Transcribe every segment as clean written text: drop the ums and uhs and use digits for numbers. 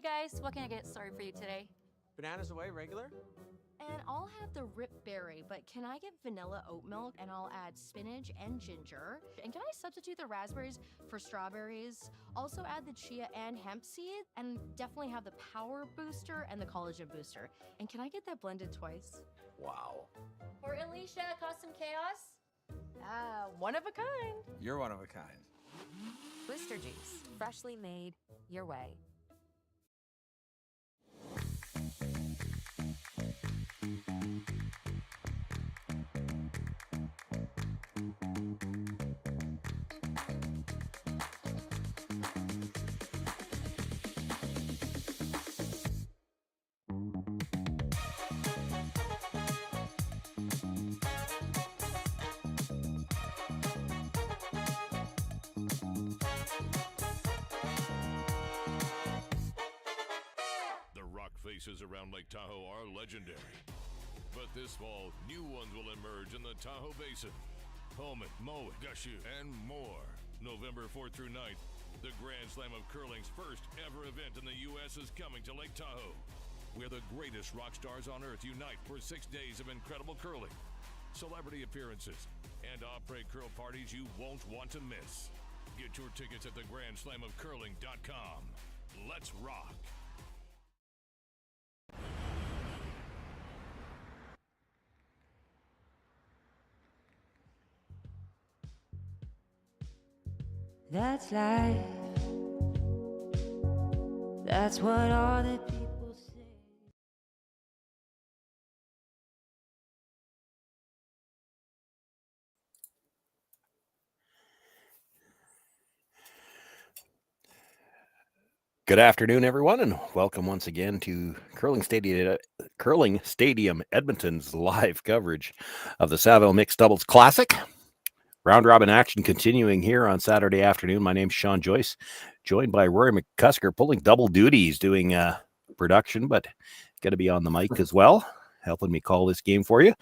Hey guys, what can I get started for you today? Bananas away, regular? And I'll have the rip berry, but can I get vanilla oat milk and I'll add spinach and ginger? And can I substitute the raspberries for strawberries? Also add the chia and hemp seed and definitely have the power booster and the collagen booster. And can I get that blended twice? Wow. For Alicia, Custom Chaos? One of a kind. You're one of a kind. Booster juice, freshly made, your way. Faces around Lake Tahoe are legendary. But this fall, new ones will emerge in the Tahoe Basin. Pullman, Mowat, Gushu, and more. November 4th through 9th, the Grand Slam of Curling's first ever event in the U.S. is coming to Lake Tahoe, where the greatest rock stars on earth unite for 6 days of incredible curling, celebrity appearances, and après curl parties you won't want to miss. Get your tickets at thegrandslamofcurling.com. Let's rock. That's life. That's what all the people say. Good afternoon, everyone, and welcome once again to Curling Stadium Edmonton's live coverage of the Saville Mixed Doubles Classic. Round robin action continuing here on Saturday afternoon. My name's Sean Joyce, joined by Rory McCusker, pulling double duties, doing production, but going to be on the mic as well, helping me call this game for you.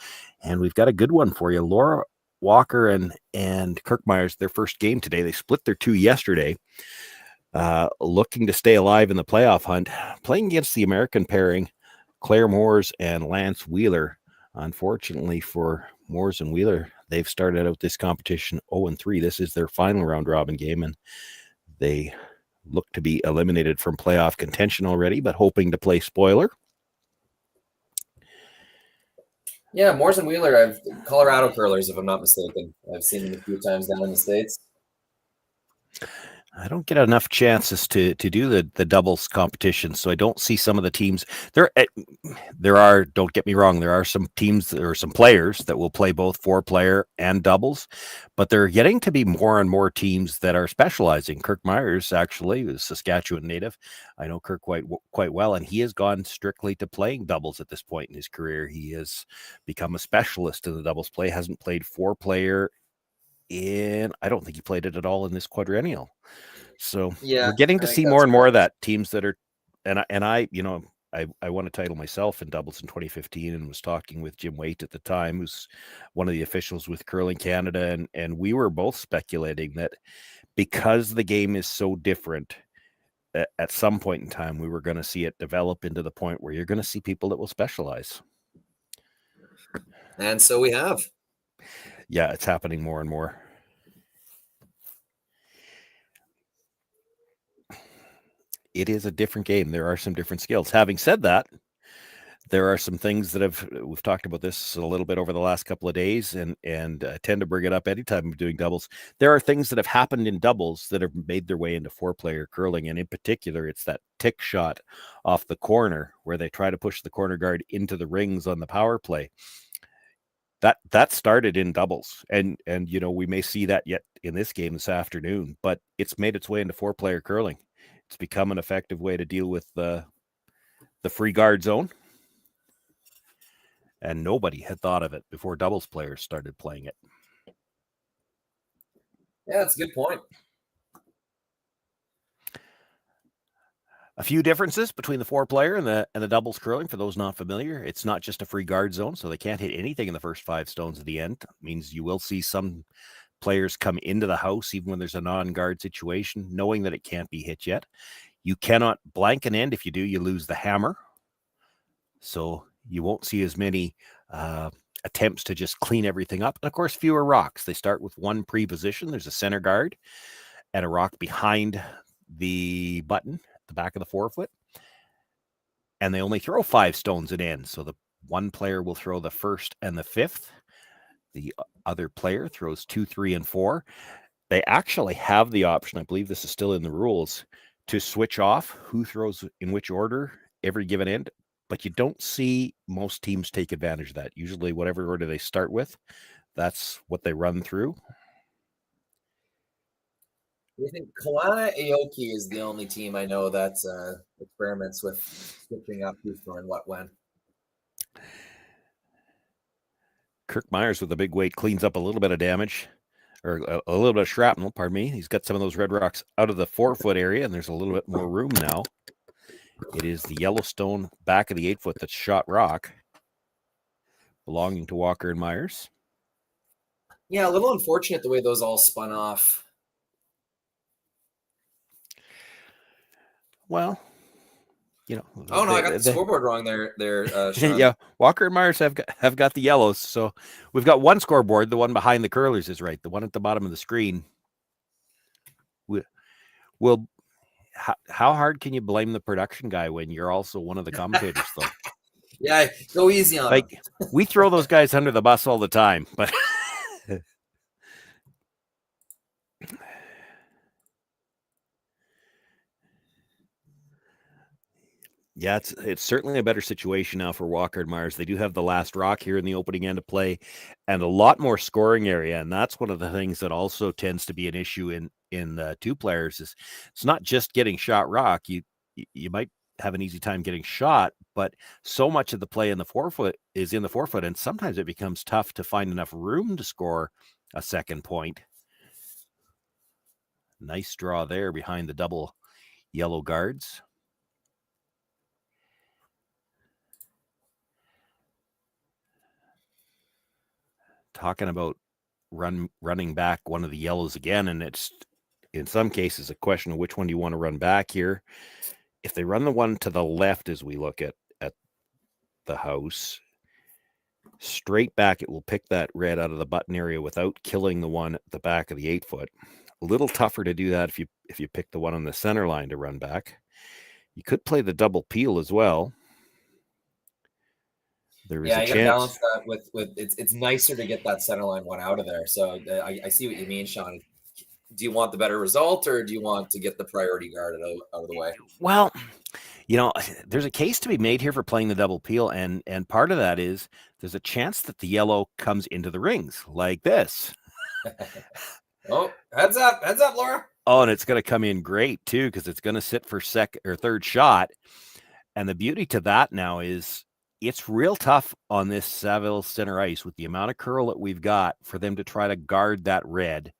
And we've got a good one for you. Laura Walker and Kirk Muyres, their first game today. They split their two yesterday. Looking to stay alive in the playoff hunt, playing against the American pairing, Clare Moores and Lance Wheeler. Unfortunately for Moores and Wheeler, they've started out this competition 0-3. This is their final round robin game, and they look to be eliminated from playoff contention already, but hoping to play spoiler. Yeah, Moores and Wheeler, Colorado curlers, if I'm not mistaken. I've seen them a few times down in the States. I don't get enough chances to do the doubles competition, so I don't see some of the teams. There are, don't get me wrong, there are some teams or some players that will play both 4-player and doubles, but there are getting to be more and more teams that are specializing. Kirk Muyres, actually, is a Saskatchewan native. I know Kirk quite well, and he has gone strictly to playing doubles at this point in his career. He has become a specialist in the doubles play, hasn't played 4-player I don't think he played it at all in this quadrennial. So we're getting to see more and more of that, teams that are, and I won a title myself in doubles in 2015 and was talking with Jim Waite at the time, who's one of the officials with Curling Canada. And we were both speculating that because the game is so different, at some point in time, we were going to see it develop into the point where you're going to see people that will specialize. And so we have. Yeah, it's happening more and more. It is a different game. There are some different skills. Having said that, there are some things that we've talked about this a little bit over the last couple of days, and tend to bring it up anytime I'm doing doubles. There are things that have happened in doubles that have made their way into 4-player curling, and in particular, it's that tick shot off the corner where they try to push the corner guard into the rings on the power play. That started in doubles, and we may see that yet in this game this afternoon, but it's made its way into 4-player curling. It's become an effective way to deal with the free guard zone, and nobody had thought of it before doubles players started playing it. Yeah, that's a good point. A few differences between the 4-player and the doubles curling. For those not familiar, it's not just a free guard zone, so they can't hit anything in the first 5 stones at the end. It means you will see some players come into the house even when there's a non-guard situation, knowing that it can't be hit yet. You cannot blank an end. If you do, you lose the hammer. So you won't see as many attempts to just clean everything up. And of course, fewer rocks. They start with one pre-position. There's a center guard and a rock behind the button, the back of the forefoot. And they only throw 5 stones at end. So the one player will throw the first and the 5th. The other player throws 2, 3, and 4. They actually have the option, I believe this is still in the rules, to switch off who throws in which order every given end. But you don't see most teams take advantage of that. Usually whatever order they start with, that's what they run through. I think Kelowna Aoki is the only team I know that experiments with switching up who's throwing what when. Kirk Muyres with a big weight cleans up a little bit of damage, or a little bit of shrapnel, pardon me. He's got some of those red rocks out of the forefoot area, and there's a little bit more room now. It is the Yellowstone back of the 8-foot that's shot rock, belonging to Walker and Muyres. Yeah, a little unfortunate the way those all spun off. Well, Oh no, I got the scoreboard wrong there. Sean. Yeah, Walker and Muyres have got the yellows. So we've got one scoreboard. The one behind the curlers is right. The one at the bottom of the screen. Will how hard can you blame the production guy when you're also one of the commentators, though? Yeah, go easy on him. We throw those guys under the bus all the time, but. Yeah, it's certainly a better situation now for Walker and Muyres. They do have the last rock here in the opening end of play and a lot more scoring area. And that's one of the things that also tends to be an issue in 2 players is it's not just getting shot rock. You might have an easy time getting shot, but so much of the play in the forefoot is in the forefoot. And sometimes it becomes tough to find enough room to score a second point. Nice draw there behind the double yellow guards. Talking about running back one of the yellows again, and it's in some cases a question of which one do you want to run back here. If they run the one to the left as we look at the house, straight back, it will pick that red out of the button area without killing the one at the back of the 8-foot. A little tougher to do that if you pick the one on the center line to run back. You could play the double peel as well. There is a chance. Balance that with it's nicer to get that center line one out of there. So I see what you mean, Sean. Do you want the better result, or do you want to get the priority guard out of the way? Well, there's a case to be made here for playing the double peel, and part of that is there's a chance that the yellow comes into the rings like this. Oh, heads up, Laura. Oh, and it's going to come in great too because it's going to sit for second or third shot. And the beauty to that now is it's real tough on this Saville center ice with the amount of curl that we've got for them to try to guard that red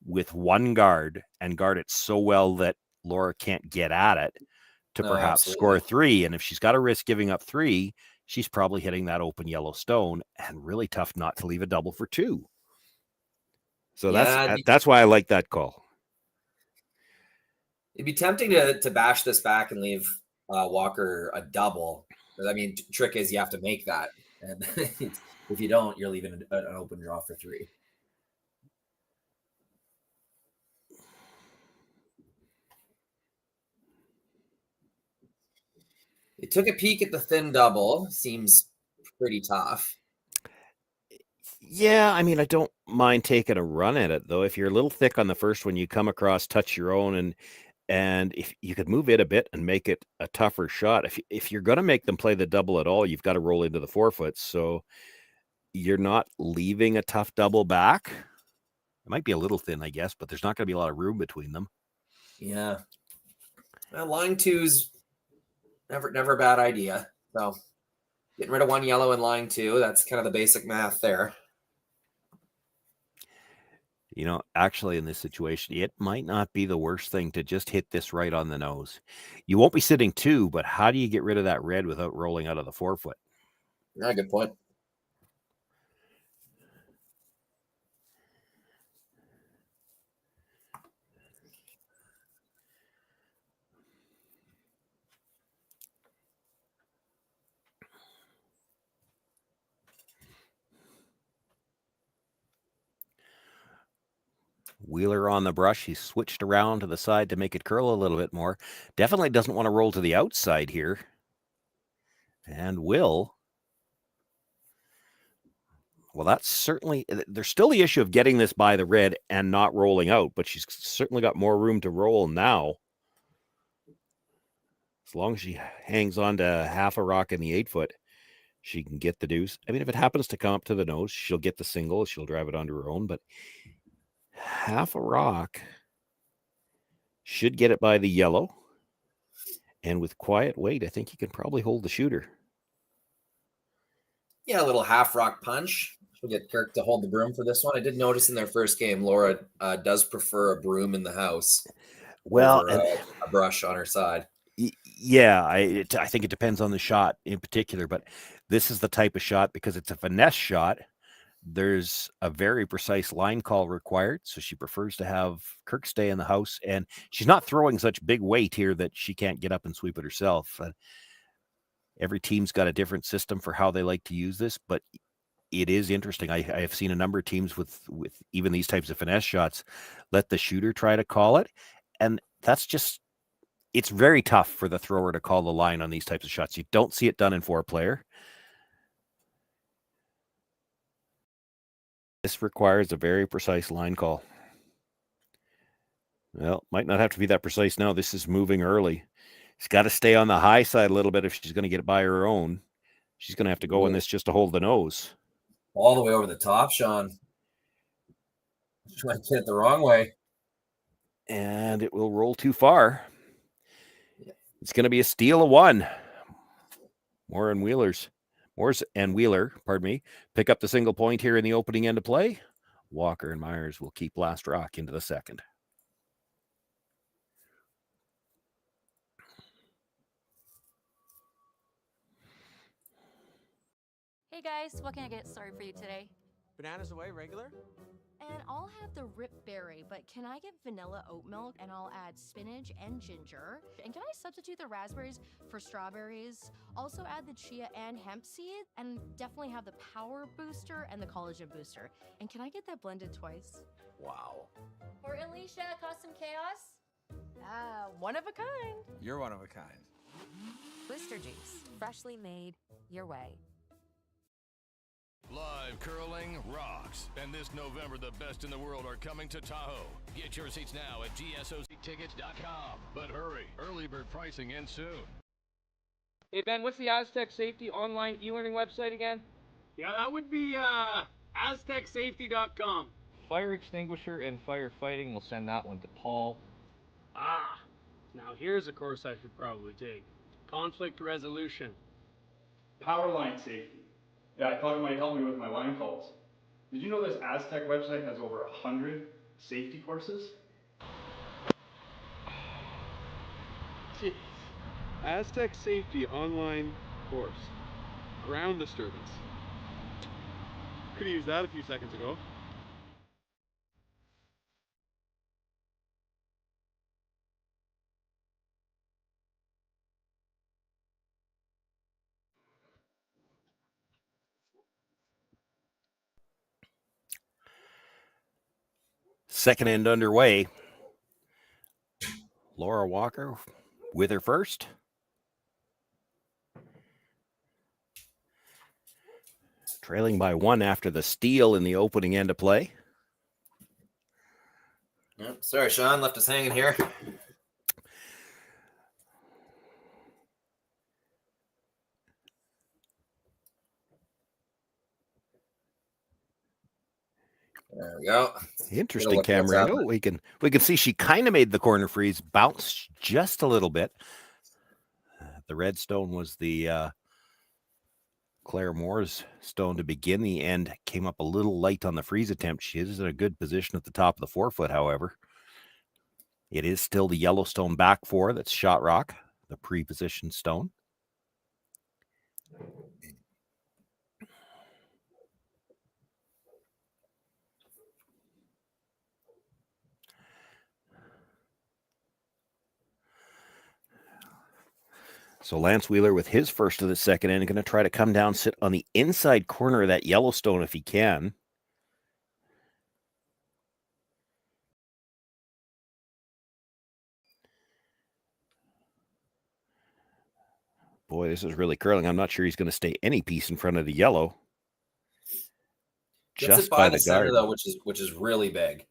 with one guard and guard it so well that Laura can't get at it to perhaps score 3. And if she's got to risk giving up 3, she's probably hitting that open yellow stone, and really tough not to leave a double for 2. So that's why I like that call. It'd be tempting to bash this back and leave Walker a double. I mean, trick is you have to make that, and if you don't, you're leaving an open draw for 3. They took a peek at the thin double. Seems pretty tough. Yeah, I mean, I don't mind taking a run at it, though. If you're a little thick on the first one, you come across, touch your own, and if you could move it a bit and make it a tougher shot. If you're going to make them play the double at all, you've got to roll into the forefoot. So you're not leaving a tough double back. It might be a little thin, I guess, but there's not going to be a lot of room between them. Yeah. Well, line 2's never a bad idea. So getting rid of one yellow in line 2, that's kind of the basic math there. Actually in this situation, it might not be the worst thing to just hit this right on the nose. You won't be sitting 2, but how do you get rid of that red without rolling out of the forefoot? Yeah, good point. Wheeler on the brush. He's switched around to the side to make it curl a little bit more. Definitely doesn't want to roll to the outside here. And will. Well, that's certainly, there's still the issue of getting this by the red and not rolling out, but she's certainly got more room to roll now. As long as she hangs on to half a rock in the 8-foot, she can get the deuce. I mean, if it happens to come up to the nose, she'll get the single. She'll drive it onto her own, but half a rock should get it by the yellow. And with quiet weight, I think you can probably hold the shooter. Yeah, a little half rock punch. We'll get Kirk to hold the broom for this one. I did notice in their first game, Laura does prefer a broom in the house. Well, over, a brush on her side. Yeah, I think it depends on the shot in particular, but this is the type of shot because it's a finesse shot. There's a very precise line call required, so she prefers to have Kirk stay in the house, and she's not throwing such big weight here that she can't get up and sweep it herself. Every team's got a different system for how they like to use this, but it is interesting. I have seen a number of teams with even these types of finesse shots let the shooter try to call it, and that's just, it's very tough for the thrower to call the line on these types of shots. You don't see it done in 4-player. This requires a very precise line call. Well, might not have to be that precise now. This is moving early. She's got to stay on the high side a little bit if she's going to get it by her own. She's going to have to go in this just to hold the nose. All the way over the top, Sean. Trying to get it the wrong way. And it will roll too far. It's going to be a steal of 1. Muyres and Wheeler, pick up the single point here in the opening end of play. Walker and Muyres will keep last rock into the second. Hey guys, what can I get started for you today? Bananas away, regular? And I'll have the rip berry, but can I get vanilla oat milk and I'll add spinach and ginger? And can I substitute the raspberries for strawberries? Also add the chia and hemp seed, and definitely have the power booster and the collagen booster. And can I get that blended twice? Wow. For Alicia, Custom Chaos? One of a kind. You're one of a kind. Booster Juice, freshly made your way. Live curling rocks. And this November, the best in the world are coming to Tahoe. Get your seats now at gsoctickets.com. But hurry, early bird pricing ends soon. Hey Ben, what's the Aztec Safety online e-learning website again? Yeah, that would be aztecsafety.com. Fire extinguisher and firefighting, we'll send that one to Paul. Ah, now here's a course I should probably take. Conflict resolution. Power line safety. Yeah, I thought it might help me with my line calls. Did you know this Aztec website has over 100 safety courses? Jeez. Aztec Safety online course. Ground disturbance. Could have used that a few seconds ago. Second end underway. Laura Walker with her first. Trailing by 1 after the steal in the opening end of play. Yep. Sorry, Sean, left us hanging here. There we go. Interesting camera angle. We can see she kind of made the corner freeze bounce just a little bit. The red stone was the Clare Moore's stone to begin the end. Came up a little light on the freeze attempt. She is in a good position at the top of the 4-foot, however. It is still the Yellowstone back 4 that's shot rock, the pre-positioned stone. So Lance Wheeler with his first of the second end, going to try to come down, sit on the inside corner of that Yellowstone if he can. Boy, this is really curling. I'm not sure he's going to stay any piece in front of the yellow. Gets Just it by the center guard. though, which is really big.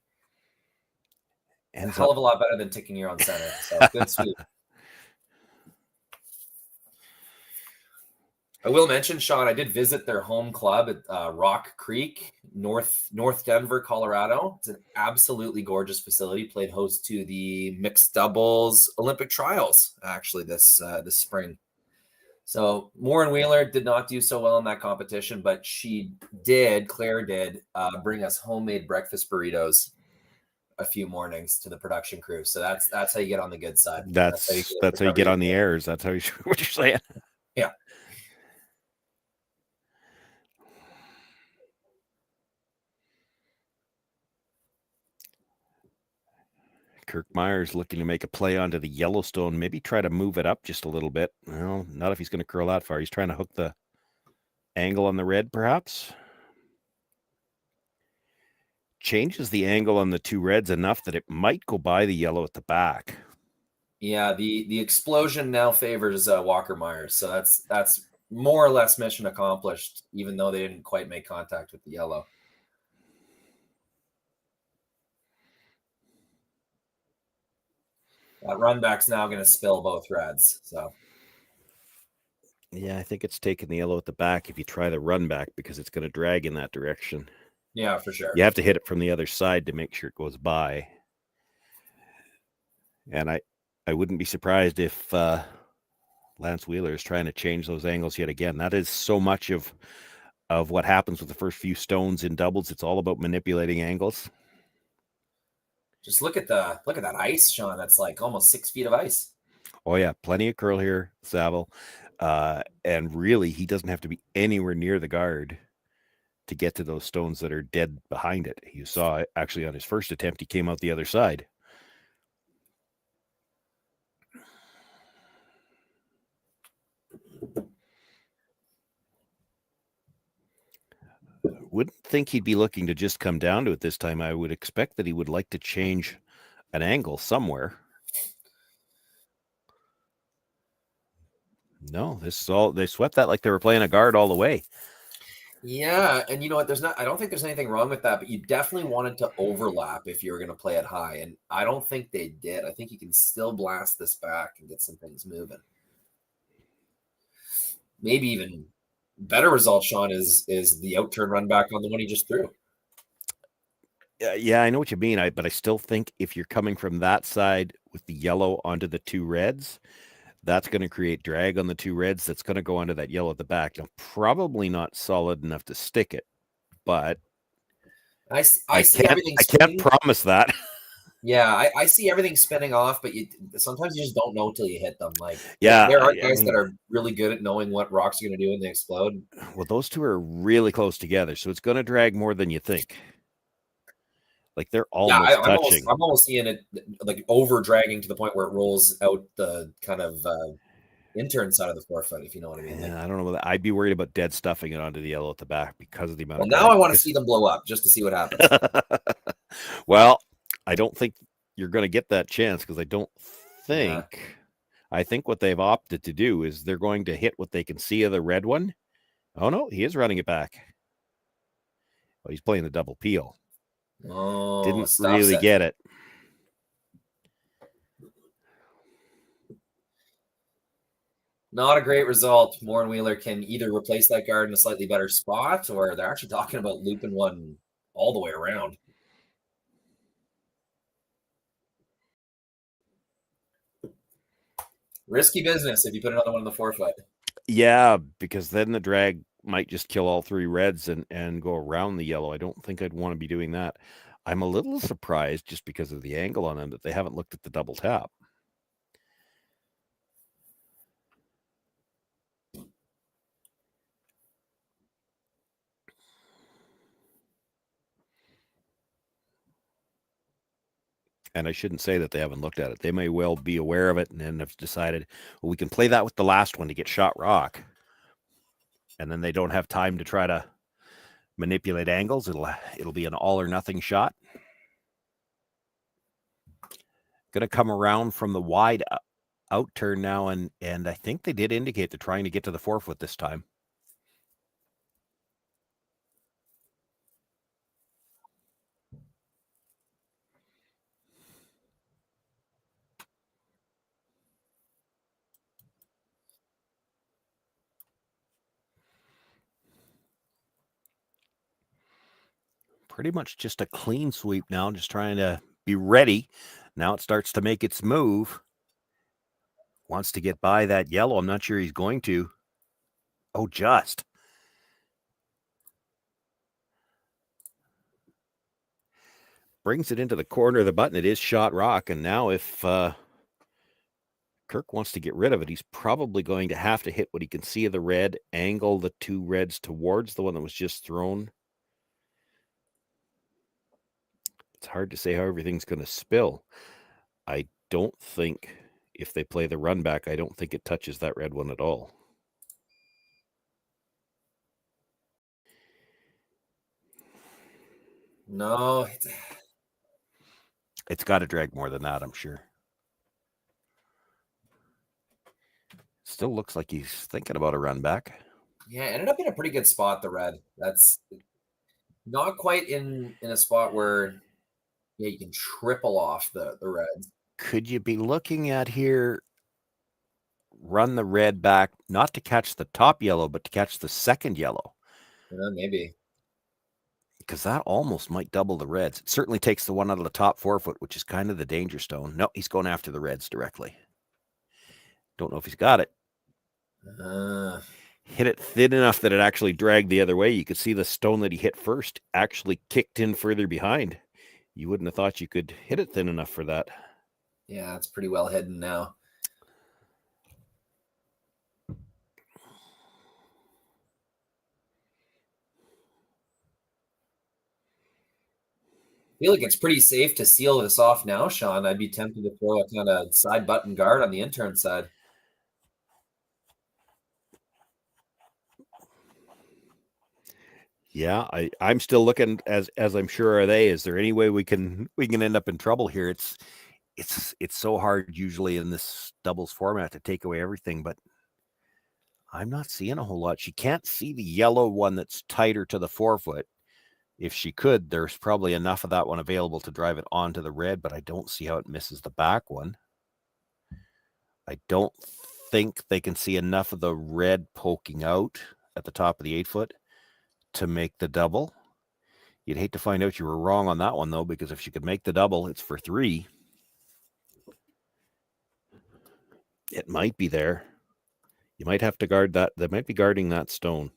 And a Ends hell up of a lot better than ticking your own center. So good sweep. I will mention, Sean, I did visit their home club at Rock Creek, North Denver, Colorado. It's an absolutely gorgeous facility. Played host to the mixed doubles Olympic trials actually this spring. So Warren Wheeler did not do so well in that competition, but Claire did bring us homemade breakfast burritos a few mornings to the production crew. So that's how you get on the good side. That's how you get on the airs. That's how you what you're saying. Yeah. Kirk Muyres looking to make a play onto the Yellowstone, maybe try to move it up just a little bit. Well, not if he's going to curl that far. He's trying to hook the angle on the red, perhaps. Changes the angle on the two reds enough that it might go by the yellow at the back. Yeah, the explosion now favors Walker Muyres. So that's more or less mission accomplished, even though they didn't quite make contact with the yellow. That run back's now going to spill both reds. So, yeah, I think it's taking the yellow at the back if you try the run back because it's going to drag in that direction. Yeah, for sure. You have to hit it from the other side to make sure it goes by. And I wouldn't be surprised if Lance Wheeler is trying to change those angles yet again. That is so much of what happens with the first few stones in doubles. It's all about manipulating angles. Just look at that ice, Sean. That's like almost 6 feet of ice. Oh yeah, plenty of curl here, Saville. And really, he doesn't have to be anywhere near the guard to get to those stones that are dead behind it. You saw actually on his first attempt, he came out the other side. Wouldn't think he'd be looking to just come down to it this time. I would expect that he would like to change an angle somewhere. No, they swept that like they were playing a guard all the way. Yeah, and you know what? I don't think there's anything wrong with that, but you definitely wanted to overlap if you were going to play it high, and I don't think they did. I think you can still blast this back and get some things moving. Maybe even better result, Sean, is the out turn run back on the one he just threw. Yeah, I know what you mean. But I still think if you're coming from that side with the yellow onto the two reds, that's going to create drag on the two reds. That's going to go onto that yellow at the back. Now, probably not solid enough to stick it, but I see everything. I can't promise that. Yeah, I see everything spinning off, but sometimes you just don't know until you hit them. Like, yeah, there are guys that are really good at knowing what rocks are going to do when they explode. Well, those two are really close together, so it's going to drag more than you think. Like they're almost touching. I'm almost seeing it like over dragging to the point where it rolls out the kind of intern side of the forefoot, if you know what I mean. Yeah, I don't know whether I'd be worried about dead stuffing it onto the yellow at the back because of the amount. Well, now I want to see them blow up just to see what happens. Well, I don't think you're going to get that chance because I don't think. Yeah. I think what they've opted to do is they're going to hit what they can see of the red one. Oh no, he is running it back. Well, he's playing the double peel. Oh, didn't really get it. Not a great result. Warren Wheeler can either replace that guard in a slightly better spot, or they're actually talking about looping one all the way around. Risky business if you put another one in the forefoot. Yeah, because then the drag might just kill all three reds and go around the yellow. I don't think I'd want to be doing that. I'm a little surprised just because of the angle on them that they haven't looked at the double tap. And I shouldn't say that they haven't looked at it. They may well be aware of it and then have decided, well, we can play that with the last one to get shot rock. And then they don't have time to try to manipulate angles. It'll be an all or nothing shot. Going to come around from the wide out turn now, and I think they did indicate they're trying to get to the forefoot this time. Pretty much just a clean sweep now, just trying to be ready. Now it starts to make its move. Wants to get by that yellow. I'm not sure he's going to. Oh, just. Brings it into the corner of the button. It is shot rock. And now if Kirk wants to get rid of it, he's probably going to have to hit what he can see of the red, angle the two reds towards the one that was just thrown. It's hard to say how everything's going to spill. I don't think, if they play the run back, I don't think it touches that red one at all. No. It's got to drag more than that, I'm sure. Still looks like he's thinking about a run back. Yeah, ended up in a pretty good spot, the red. That's not quite in a spot where you can triple off the reds. Could you be looking at here, run the red back, not to catch the top yellow, but to catch the second yellow? Maybe. Because that almost might double the reds. It certainly takes the one out of the top forefoot, which is kind of the danger stone. No, he's going after the reds directly. Don't know if he's got it. Hit it thin enough that it actually dragged the other way. You could see the stone that he hit first actually kicked in further behind. You wouldn't have thought you could hit it thin enough for that. Yeah, it's pretty well hidden now. I feel like it's pretty safe to seal this off now, Sean. I'd be tempted to throw a kind of side button guard on the intern side. Yeah, I'm still looking, as I'm sure are they. Is there any way we can end up in trouble here? It's so hard usually in this doubles format to take away everything, but I'm not seeing a whole lot. She can't see the yellow one that's tighter to the forefoot. If she could, there's probably enough of that one available to drive it onto the red, but I don't see how it misses the back one. I don't think they can see enough of the red poking out at the top of the 8-foot to make the double. You'd hate to find out you were wrong on that one, though, because if she could make the double, it's for 3. It might be there. You might have to guard that. They might be guarding that stone.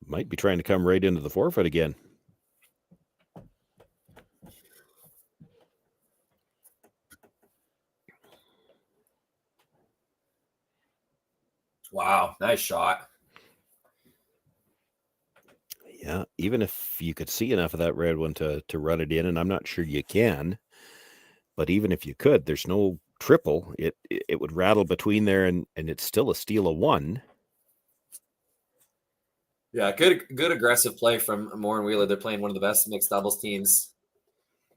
Might be trying to come right into the forefoot again. Wow, nice shot. Yeah, even if you could see enough of that red one to run it in, and I'm not sure you can, but even if you could, there's no triple. It would rattle between there, and it's still a steal of 1. Yeah, good aggressive play from Moore and Wheeler. They're playing one of the best mixed doubles teams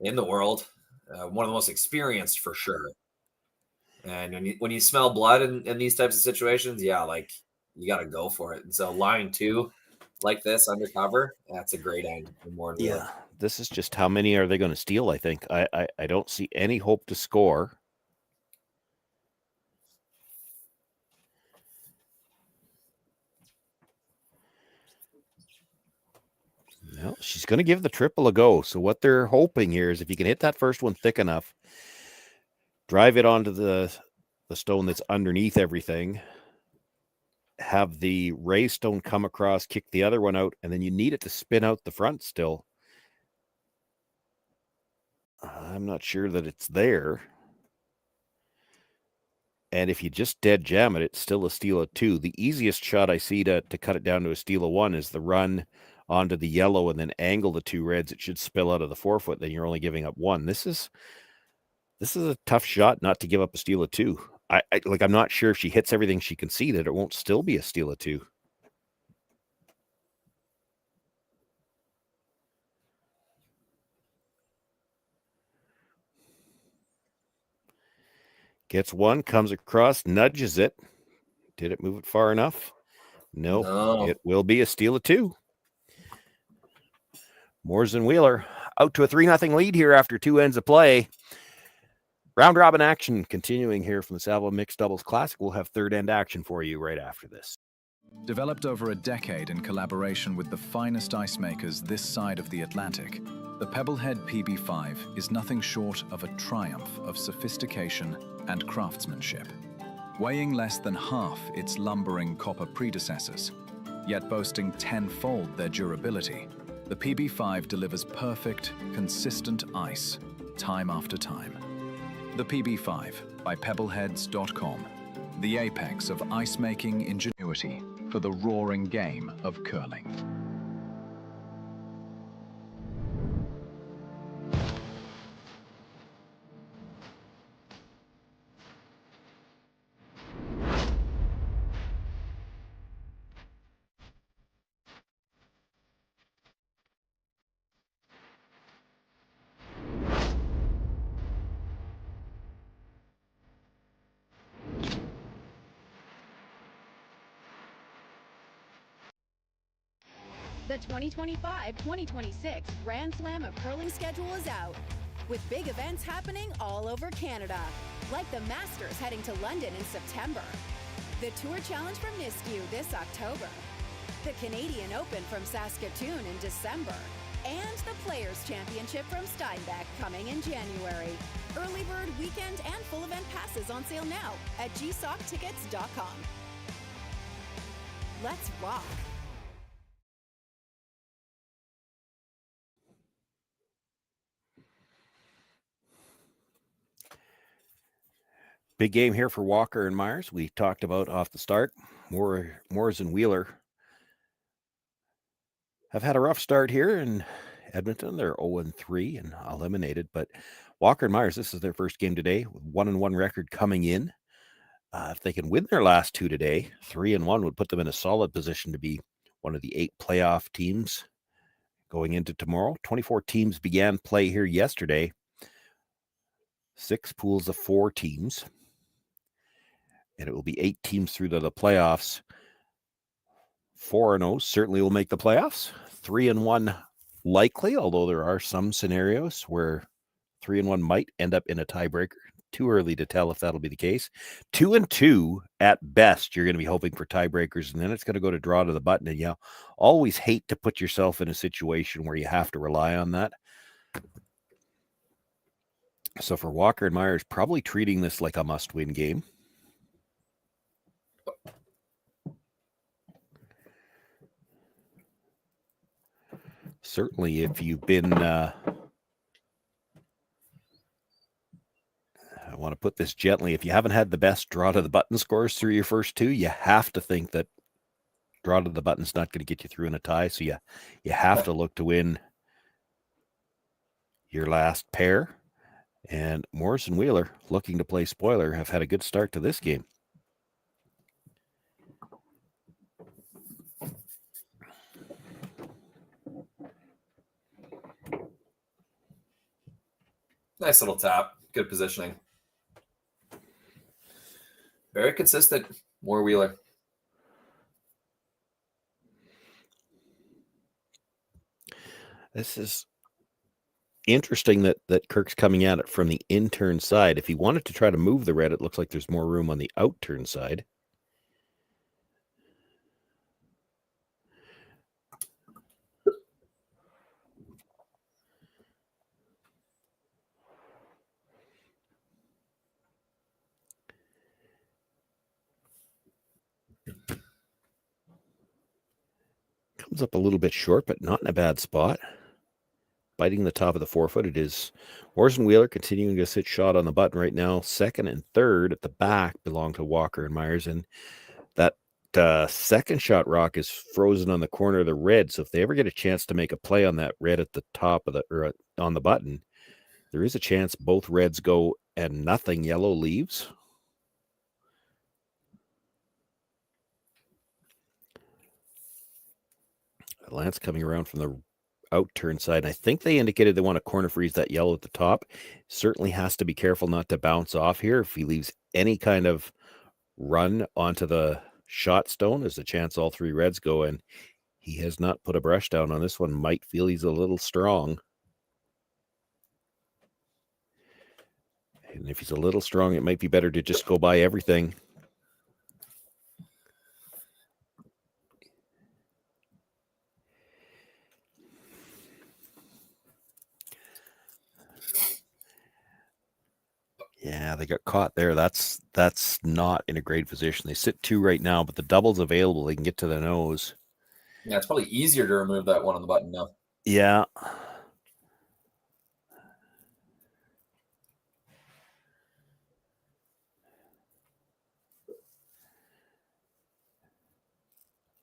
in the world. One of the most experienced for sure. And when you smell blood in these types of situations, yeah, like you got to go for it. And so line 2 like this undercover, that's a great angle for Moore and Wheeler. Yeah, this is just how many are they going to steal, I think. I don't see any hope to score. Well, she's going to give the triple a go. So what they're hoping here is if you can hit that first one thick enough, drive it onto the stone that's underneath everything, have the raised stone come across, kick the other one out, and then you need it to spin out the front still. I'm not sure that it's there. And if you just dead jam it, it's still a steal of 2. The easiest shot I see to cut it down to a steal of 1 is the run onto the yellow and then angle the 2 reds. It should spill out of the forefoot. Then you're only giving up 1. This is This is a tough shot not to give up a steal of 2. I'm not sure if she hits everything she conceded, it won't still be a steal of 2. Gets one, comes across, nudges it. Did it move it far enough? No. It will be a steal of 2. Muyres and Wheeler out to a 3-0 lead here after 2 ends of play. Round robin action continuing here from the Saville Mixed Doubles Classic. We'll have third end action for you right after this. Developed over a decade in collaboration with the finest ice makers this side of the Atlantic, the Pebblehead PB5 is nothing short of a triumph of sophistication and craftsmanship. Weighing less than half its lumbering copper predecessors, yet boasting tenfold their durability, the PB5 delivers perfect, consistent ice, time after time. The PB5 by Pebbleheads.com, the apex of ice-making ingenuity for the roaring game of curling. The 2025-2026 Grand Slam of Curling schedule is out, with big events happening all over Canada, like the Masters heading to London in September, the Tour Challenge from Nisku this October, the Canadian Open from Saskatoon in December, and the Players' Championship from Steinbeck coming in January. Early bird weekend and full event passes on sale now at gsoctickets.com. Let's rock! Big game here for Walker and Muyres. We talked about off the start. Muyres and Wheeler have had a rough start here in Edmonton. They're 0-3 and eliminated. But Walker and Muyres, this is their first game today with 1-1 record coming in. If they can win their last 2 today, 3-1 would put them in a solid position to be one of the 8 playoff teams going into tomorrow. 24 teams began play here yesterday. 6 pools of 4 teams. And it will be 8 teams through to the playoffs. 4-0 certainly will make the playoffs. 3-1 likely, although there are some scenarios where 3-1 might end up in a tiebreaker. Too early to tell if that'll be the case. 2-2 at best, you're going to be hoping for tiebreakers, and then it's going to go to draw to the button. And you always hate to put yourself in a situation where you have to rely on that. So for Walker and Muyres, probably treating this like a must-win game. Certainly, if you've been, I want to put this gently, if you haven't had the best draw to the button scores through your first 2, you have to think that draw to the button's not going to get you through in a tie. So you have to look to win your last pair. And Muyres and Wheeler, looking to play spoiler, have had a good start to this game. Nice little tap. Good positioning. Very consistent. More Wheeler. This is interesting that Kirk's coming at it from the in-turn side. If he wanted to try to move the red, it looks like there's more room on the out-turn side. Comes up a little bit short, but not in a bad spot. Biting the top of the forefoot. It is Muyres and Wheeler continuing to sit shot on the button right now. Second and third at the back belong to Walker and Muyres. And that second shot rock is frozen on the corner of the red. So if they ever get a chance to make a play on that red at the top of the, or on the button, there is a chance both reds go and nothing yellow leaves. Lance coming around from the out turn side. I think they indicated they want to corner freeze that yellow at the top. Certainly has to be careful not to bounce off here. If he leaves any kind of run onto the shot stone, there's a chance all three reds go in. He has not put a brush down on this one. Might feel he's a little strong. And if he's a little strong, it might be better to just go by everything. Yeah, they got caught there. That's not in a great position. They sit 2 right now, but the double's available. They can get to the nose. Yeah, it's probably easier to remove that one on the button now. Yeah.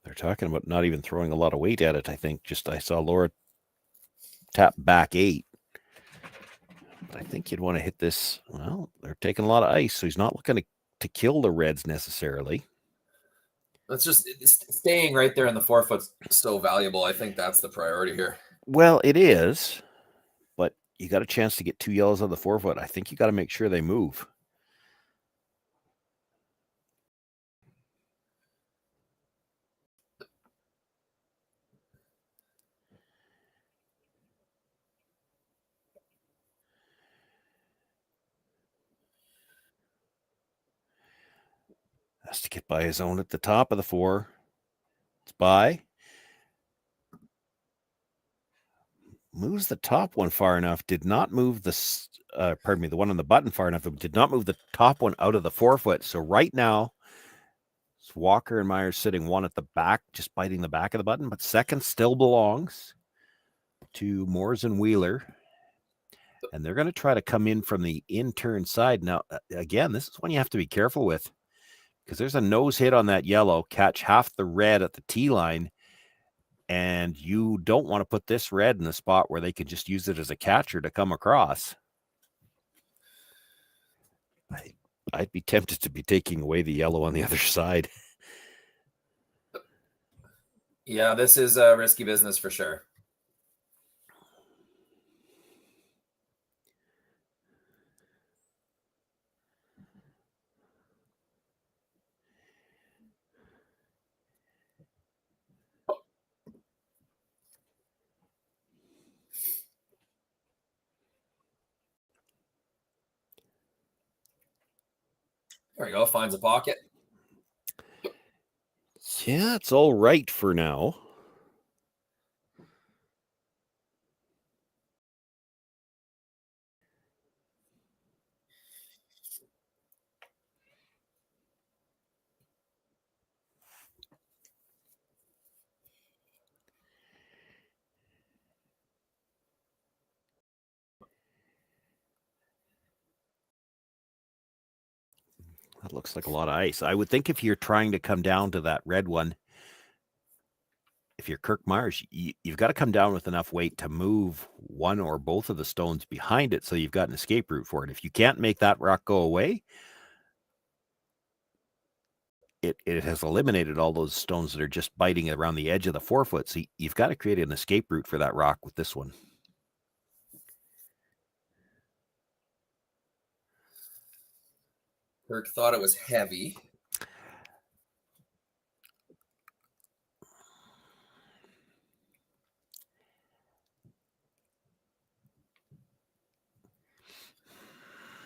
They're talking about not even throwing a lot of weight at it, I think. Just I saw Laura tap back 8. But I think you'd want to hit this. Well, they're taking a lot of ice, so he's not looking to kill the reds necessarily. That's just staying right there in the 4 foot's so valuable. I think that's the priority here. Well, it is, but you got a chance to get 2 yellows on the 4 foot. I think you got to make sure they move. Has to get by his own at the top of the 4. It's by. Moves the top one far enough. Did not move the one on the button far enough. It did not move the top one out of the 4 foot. So right now, it's Walker and Muyres sitting 1 at the back, just biting the back of the button. But second still belongs to Moores and Wheeler. And they're going to try to come in from the in-turn side. Now, again, this is one you have to be careful with, because there's a nose hit on that yellow, catch half the red at the tee line, and you don't want to put this red in the spot where they could just use it as a catcher to come across. I'd be tempted to be taking away the yellow on the other side. Yeah, this is a risky business for sure. There we go. Finds a pocket. Yeah, it's all right for now. That looks like a lot of ice. I would think if you're trying to come down to that red one, if you're Kirk Muyres, you've got to come down with enough weight to move one or both of the stones behind it so you've got an escape route for it. If you can't make that rock go away, it has eliminated all those stones that are just biting around the edge of the 4 foot. So you've got to create an escape route for that rock with this one. Kirk thought it was heavy.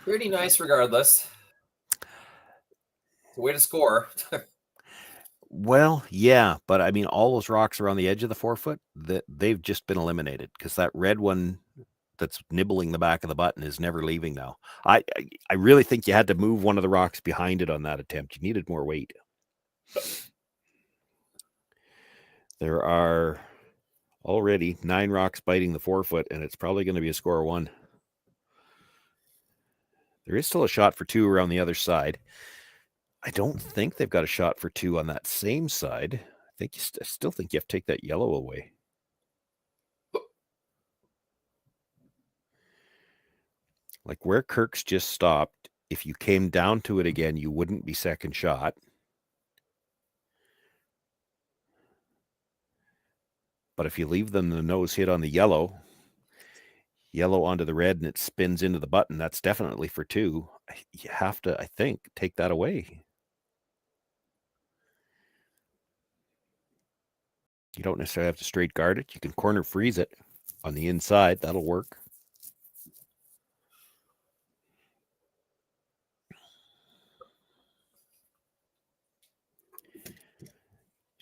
Pretty nice regardless. It's a way to score. Well, yeah, but I mean, all those rocks around the edge of the 4 foot, they've just been eliminated because that red one that's nibbling the back of the button is never leaving now. I really think you had to move one of the rocks behind it on that attempt. You needed more weight. There are already 9 rocks biting the 4 foot, and it's probably going to be a score of 1. There is still a shot for 2 around the other side. I don't think they've got a shot for 2 on that same side. I still think you have to take that yellow Like where Kirk's just stopped, if you came down to it again, you wouldn't be second shot. But if you leave them the nose hit on the yellow onto the red, and it spins into the button, that's definitely for two. You have to, I think, take that away. You don't necessarily have to straight guard it. You can corner freeze it on the inside. That'll work.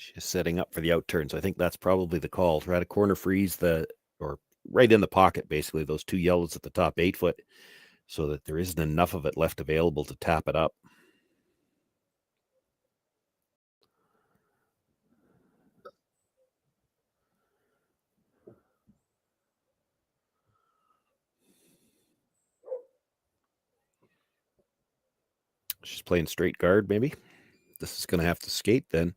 She's setting up for the out turn. So I think that's probably the call. Try to corner freeze or right in the pocket, basically, those two yellows at the top 8 foot, so that there isn't enough of it left available to tap it up. She's playing straight guard, maybe. This is going to have to skate then.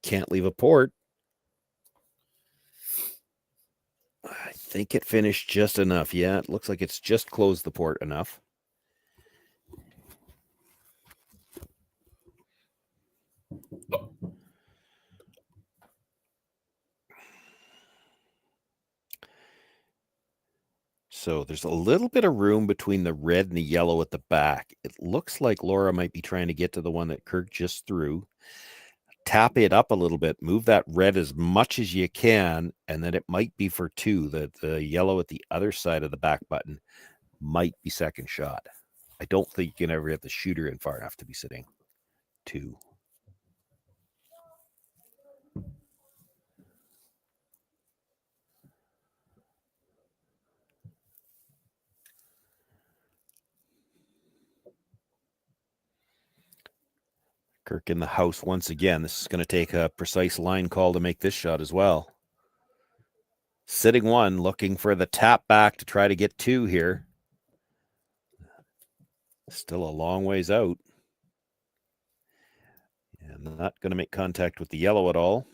Can't leave a port. I think it finished just enough. Yeah, it looks like it's just closed the port enough. So there's a little bit of room between the red and the yellow at the back. It looks like Laura might be trying to get to the one that Kirk just threw. Tap it up a little bit, move that red as much as you can, and then it might be for two. The yellow at the other side of the back button might be second shot. I don't think you can ever get the shooter in far enough to be sitting two. Kirk in the house once again. This is going to take a precise line call to make this shot as well. Sitting one, looking for the tap back to try to get two here. Still a long ways out. And not going to make contact with the yellow at all.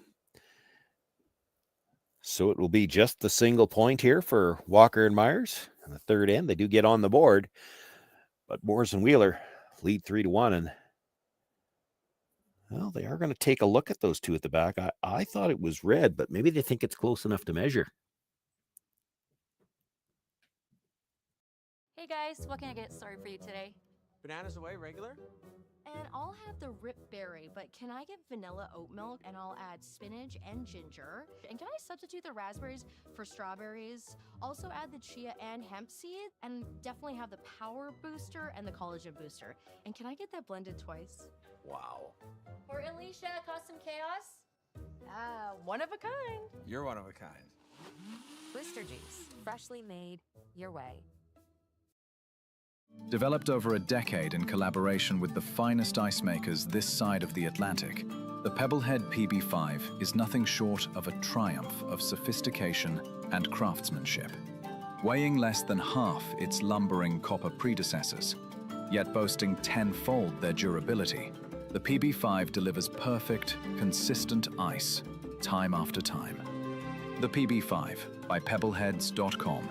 So it will be just the single point here for Walker and Muyres. In the third end, they do get on the board. But Moores and Wheeler lead 3-1, and well, they are going to take a look at those two at the back. I thought it was red, but maybe they think it's close enough to measure. Hey guys, what can I get started for you today? Bananas away, regular? And I'll have the rip berry, but can I get vanilla oat milk, and I'll add spinach and ginger? And can I substitute the raspberries for strawberries? Also add the chia and hemp seed, and definitely have the power booster and the collagen booster. And can I get that blended twice? Wow. For Alicia, Custom Chaos? One of a kind. You're one of a kind. Booster juice, freshly made your way. Developed over a decade in collaboration with the finest ice makers this side of the Atlantic, the Pebblehead PB5 is nothing short of a triumph of sophistication and craftsmanship. Weighing less than half its lumbering copper predecessors, yet boasting tenfold their durability, the PB5 delivers perfect, consistent ice, time after time. The PB5 by Pebbleheads.com,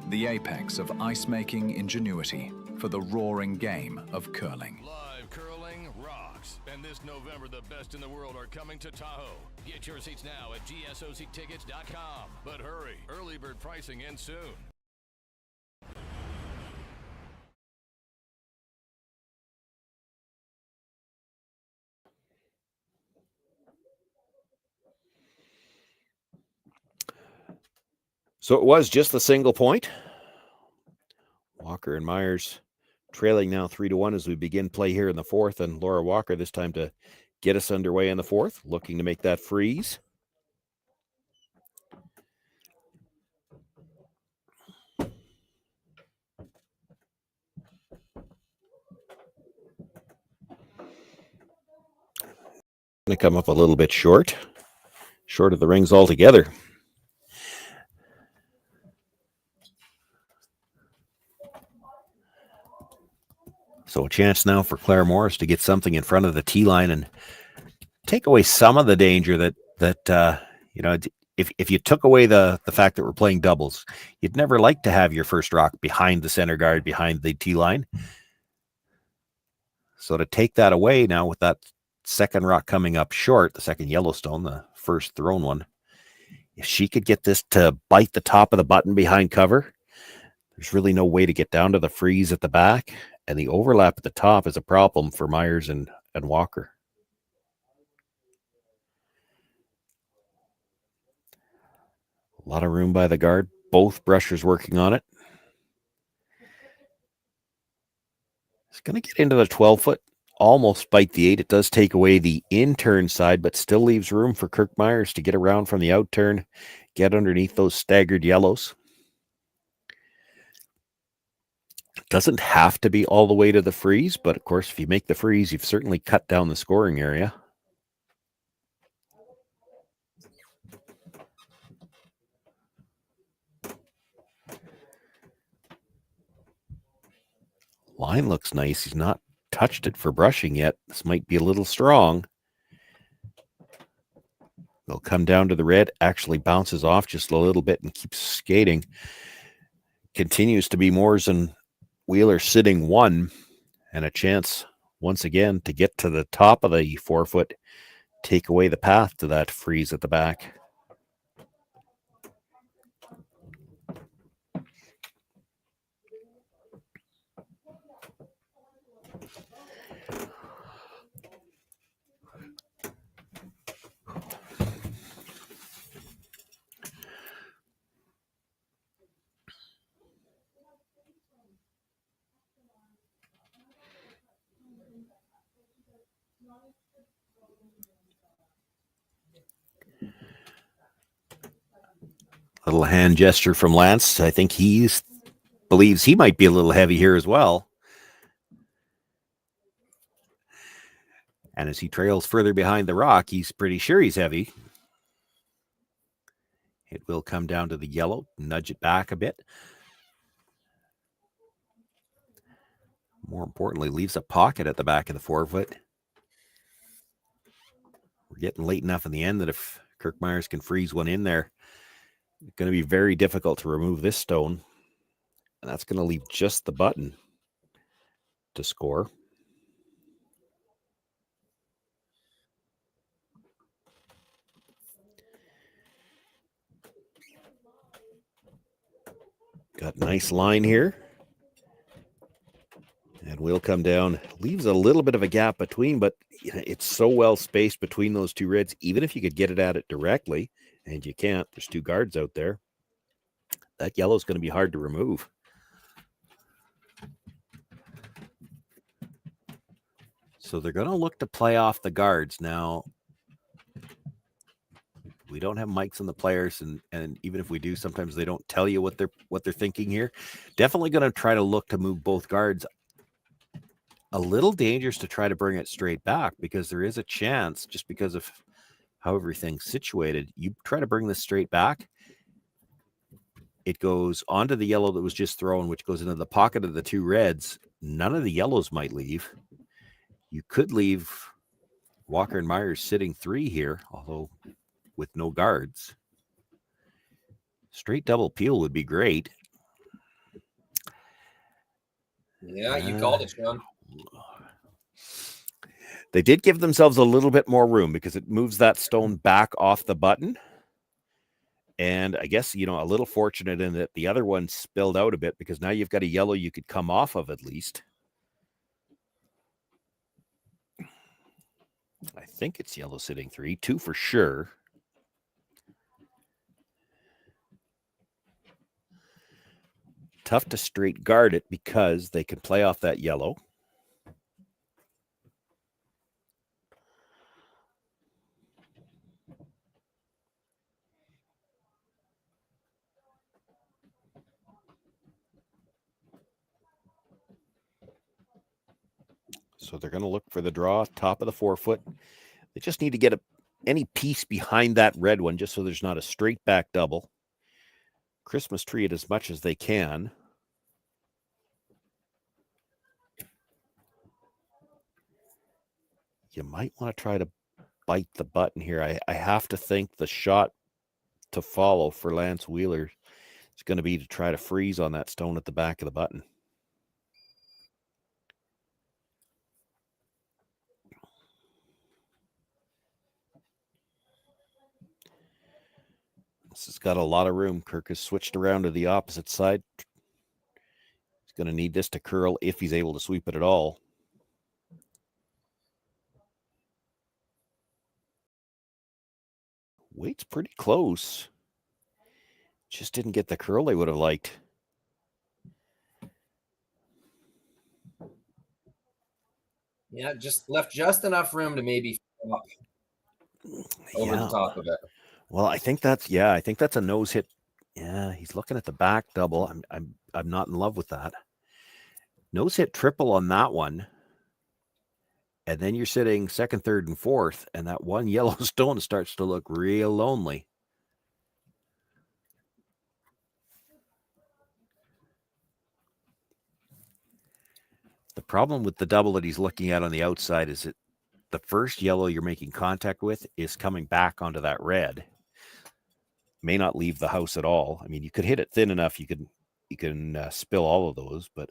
the apex of ice-making ingenuity for the roaring game of curling. Live curling rocks. And this November, the best in the world are coming to Tahoe. Get your seats now at gsoctickets.com. But hurry, early bird pricing ends soon. So it was just the single point. Walker and Muyres trailing now 3-1 as we begin play here in the fourth, and Laura Walker this time to get us underway in the fourth, looking to make that freeze. Going to come up a little bit short of the rings altogether. So a chance now for Clare Morris to get something in front of the tee line and take away some of the danger that if you took away the fact that we're playing doubles, you'd never like to have your first rock behind the center guard, behind the tee line. So to take that away now with that second rock coming up short, the second Yellowstone, the first thrown one, if she could get this to bite the top of the button behind cover, there's really no way to get down to the freeze at the back, and the overlap at the top is a problem for Muyres and Walker. A lot of room by the guard. Both brushers working on it. It's going to get into the 12-foot, almost bite the 8. It does take away the in-turn side, but still leaves room for Kirk Muyres to get around from the out-turn, get underneath those staggered yellows. Doesn't have to be all the way to the freeze, but of course, if you make the freeze, you've certainly cut down the scoring area. Line looks nice. He's not touched it for brushing yet. This might be a little strong. They'll come down to the red, actually bounces off just a little bit and keeps skating. Continues to be Moores and Wheeler sitting 1, and a chance once again to get to the top of the 4-foot, take away the path to that freeze at the back. Little hand gesture from Lance. I think he believes he might be a little heavy here as well. And as he trails further behind the rock, he's pretty sure he's heavy. It will come down to the yellow, nudge it back a bit. More importantly, leaves a pocket at the back of the 4-foot. We're getting late enough in the end that if Kirk Muyres can freeze one in there, it's going to be very difficult to remove this stone. And that's going to leave just the button to score. Got a nice line here. And we'll come down. Leaves a little bit of a gap between, but it's so well spaced between those two reds. Even if you could get it at it directly, and you can't, there's two guards out there. That yellow is going to be hard to remove. So they're going to look to play off the guards. Now, we don't have mics on the players, and even if we do, sometimes they don't tell you what they're thinking here. Definitely going to try to look to move both guards. A little dangerous to try to bring it straight back because there is a chance, just because of how everything's situated, you try to bring this straight back, it goes onto the yellow that was just thrown, which goes into the pocket of the two reds. None of the yellows might leave. You could leave Walker and Muyres sitting 3 here, although with no guards. Straight double peel would be great. Yeah, you called it, Sean. They did give themselves a little bit more room because it moves that stone back off the button. And I guess, a little fortunate in that the other one spilled out a bit because now you've got a yellow you could come off of at least. I think it's yellow sitting 3, 2 for sure. Tough to straight guard it because they can play off that yellow. So they're going to look for the draw, top of the 4-foot. They just need to get any piece behind that red one just so there's not a straight back double. Christmas tree it as much as they can. You might want to try to bite the button here. I have to think the shot to follow for Lance Wheeler is going to be to try to freeze on that stone at the back of the button. This has got a lot of room. Kirk has switched around to the opposite side. He's going to need this to curl if he's able to sweep it at all. Weight's pretty close. Just didn't get the curl they would have liked. Yeah, just left just enough room to maybe up over the top of it. Well, I think that's a nose hit. Yeah, he's looking at the back double. I'm not in love with that. Nose hit triple on that one. And then you're sitting second, third, and fourth, and that one yellow stone starts to look real lonely. The problem with the double that he's looking at on the outside is that the first yellow you're making contact with is coming back onto that red. May not leave the house at all. I mean, you could hit it thin enough, you can spill all of those, but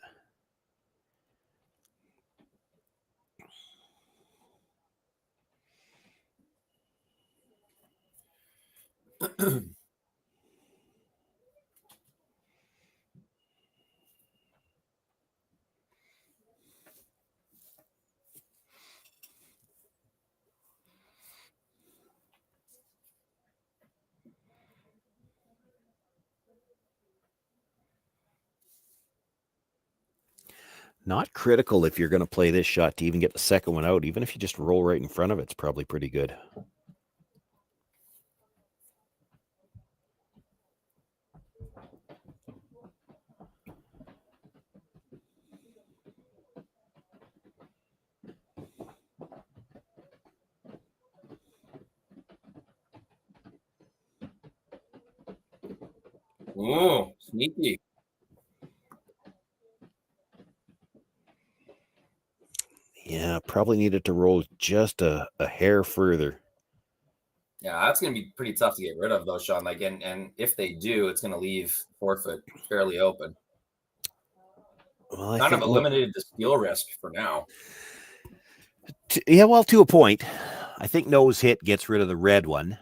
not critical if you're going to play this shot to even get the second one out. Even if you just roll right in front of it, it's probably pretty good. Ooh, sneaky. Yeah, probably needed to roll just a hair further. Yeah, that's going to be pretty tough to get rid of, though, Sean. Like, and if they do, it's going to leave forefoot fairly open. Well, kind of eliminated the steal risk for now. Yeah, well, to a point. I think nose hit gets rid of the red one,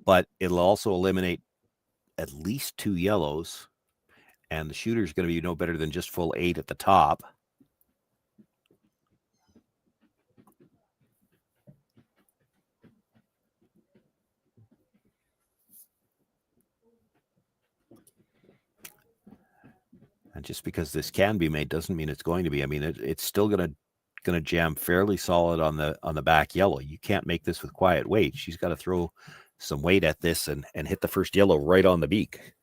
but it'll also eliminate at least 2 yellows, and the shooter's going to be no better than just full 8 at the top. And just because this can be made doesn't mean it's going to be. I mean, it's still going to jam fairly solid on the back yellow. You can't make this with quiet weight. She's got to throw some weight at this and hit the first yellow right on the beak.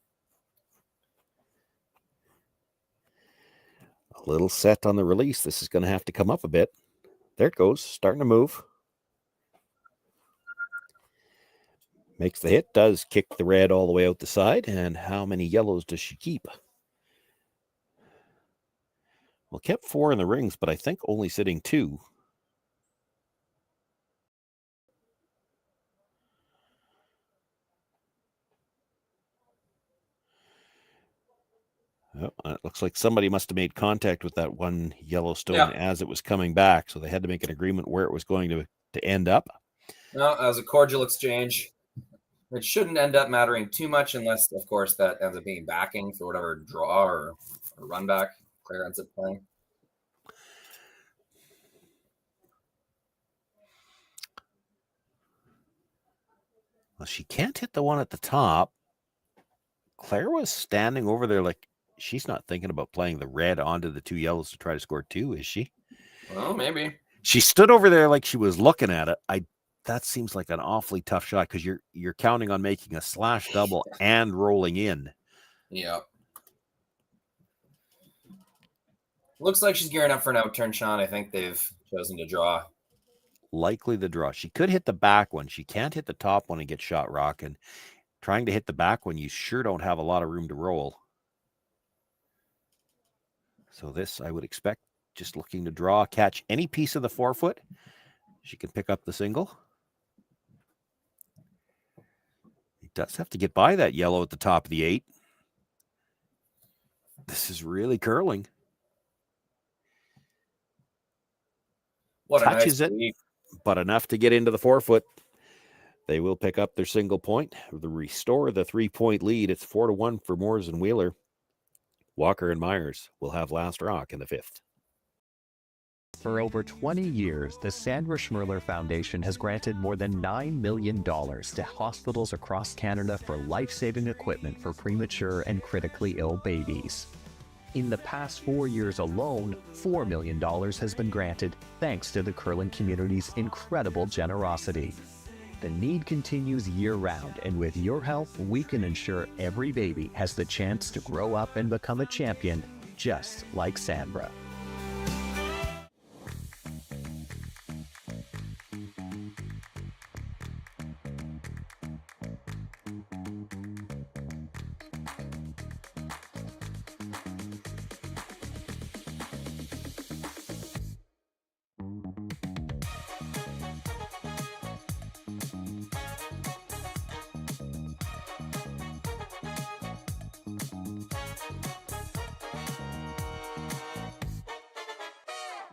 A little set on the release. This is going to have to come up a bit. There it goes, starting to move. Makes the hit, does kick the red all the way out the side. And how many yellows does she keep? Well, kept 4 in the rings, but I think only sitting 2. Oh, it looks like somebody must have made contact with that one yellow stone as it was coming back, so they had to make an agreement where it was going to end up. No, as a cordial exchange. It shouldn't end up mattering too much unless, of course, that ends up being backing for whatever draw or run back Clare ends up playing. Well, she can't hit the one at the top. Clare was standing over there like she's not thinking about playing the red onto the 2 yellows to try to score 2, is she? Well, maybe. She stood over there like she was looking at it. That seems like an awfully tough shot because you're counting on making a slash double and rolling in. Yeah. Looks like she's gearing up for an outturn, Sean. I think they've chosen to draw. Likely the draw. She could hit the back one. She can't hit the top one and get shot rocking. Trying to hit the back one, you sure don't have a lot of room to roll. So this, I would expect, just looking to draw, catch any piece of the forefoot. She can pick up the single. Does have to get by that yellow at the top of the 8. This is really curling. What Touches a nice it, but enough to get into the 4-foot. They will pick up their single point, restore the 3-point lead. It's 4-1 for Muyres and Wheeler. Walker and Muyres will have last rock in the 5th. For over 20 years, the Sandra Schmirler Foundation has granted more than $9 million to hospitals across Canada for life-saving equipment for premature and critically ill babies. In the past 4 years alone, $4 million has been granted thanks to the curling community's incredible generosity. The need continues year-round, and with your help, we can ensure every baby has the chance to grow up and become a champion, just like Sandra.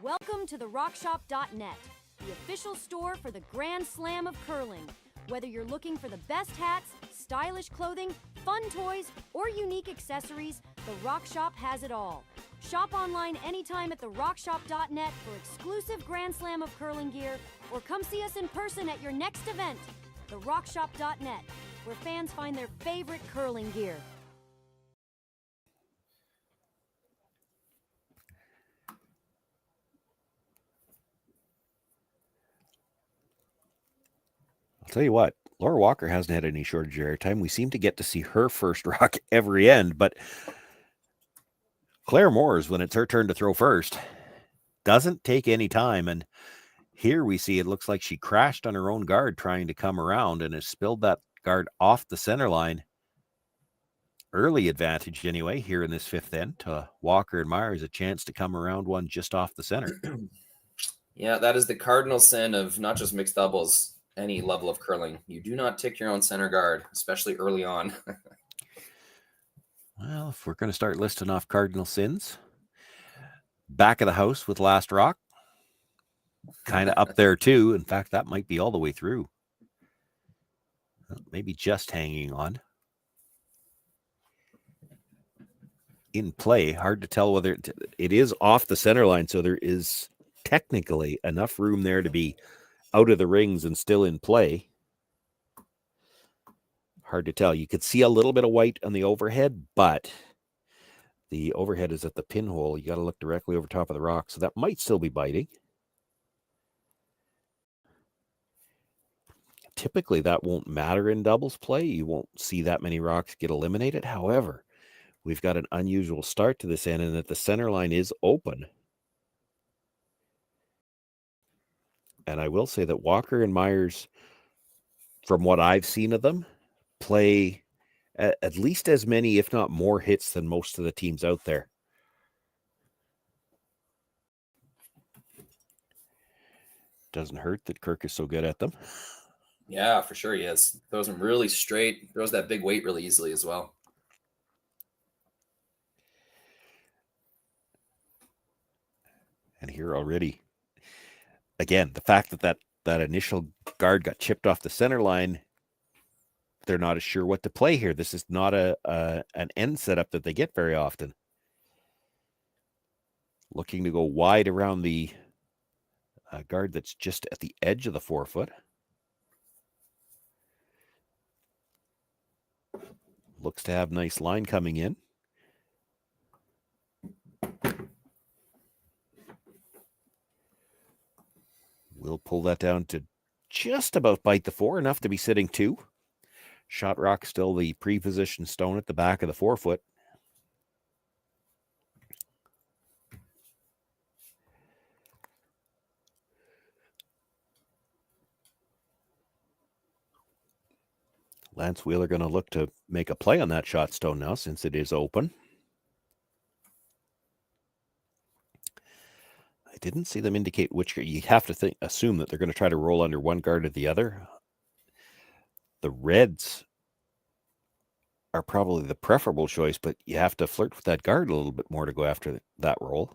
Welcome to the RockShop.net, the official store for the Grand Slam of curling. Whether you're looking for the best hats, stylish clothing, fun toys, or unique accessories, the Rock Shop has it all. Shop online anytime at the RockShop.net for exclusive Grand Slam of curling gear, or come see us in person at your next event. The RockShop.net, where fans find their favorite curling gear. I'll tell you what, Laura Walker hasn't had any shortage of airtime. We seem to get to see her first rock every end, but Clare Muyres, when it's her turn to throw first, doesn't take any time. And here we see it looks like she crashed on her own guard trying to come around and has spilled that guard off the center line. Early advantage anyway here in this 5th end to Walker and Muyres, a chance to come around one just off the center. Yeah, that is the cardinal sin of not just mixed doubles, any level of curling. You do not tick your own center guard, especially early on. Well, if we're going to start listing off cardinal sins, back of the house with last rock, kind of up there too. In fact, that might be all the way through. Maybe just hanging on. In play, hard to tell whether it is off the center line, so there is technically enough room there to be out of the rings and still in play. Hard to tell. You could see a little bit of white on the overhead, but the overhead is at the pinhole. You got to look directly over top of the rock, so that might still be biting. Typically, that won't matter in doubles play. You won't see that many rocks get eliminated. However, we've got an unusual start to this end, and that the center line is open. And I will say that Walker and Muyres, from what I've seen of them, play at least as many, if not more, hits than most of the teams out there. Doesn't hurt that Kirk is so good at them. Yeah, for sure he is. Throws them really straight, throws that big weight really easily as well. And here already, again, the fact that that initial guard got chipped off the center line, they're not as sure what to play here. This is not an end setup that they get very often. Looking to go wide around the guard that's just at the edge of the 4-foot. Looks to have nice line coming in. We'll pull that down to just about bite the 4, enough to be sitting 2. Shot rock still the pre-positioned stone at the back of the 4-foot. Lance Wheeler going to look to make a play on that shot stone now, since it is open. I didn't see them indicate which. You have to assume that they're going to try to roll under one guard or the other. The Reds are probably the preferable choice, but you have to flirt with that guard a little bit more to go after that roll.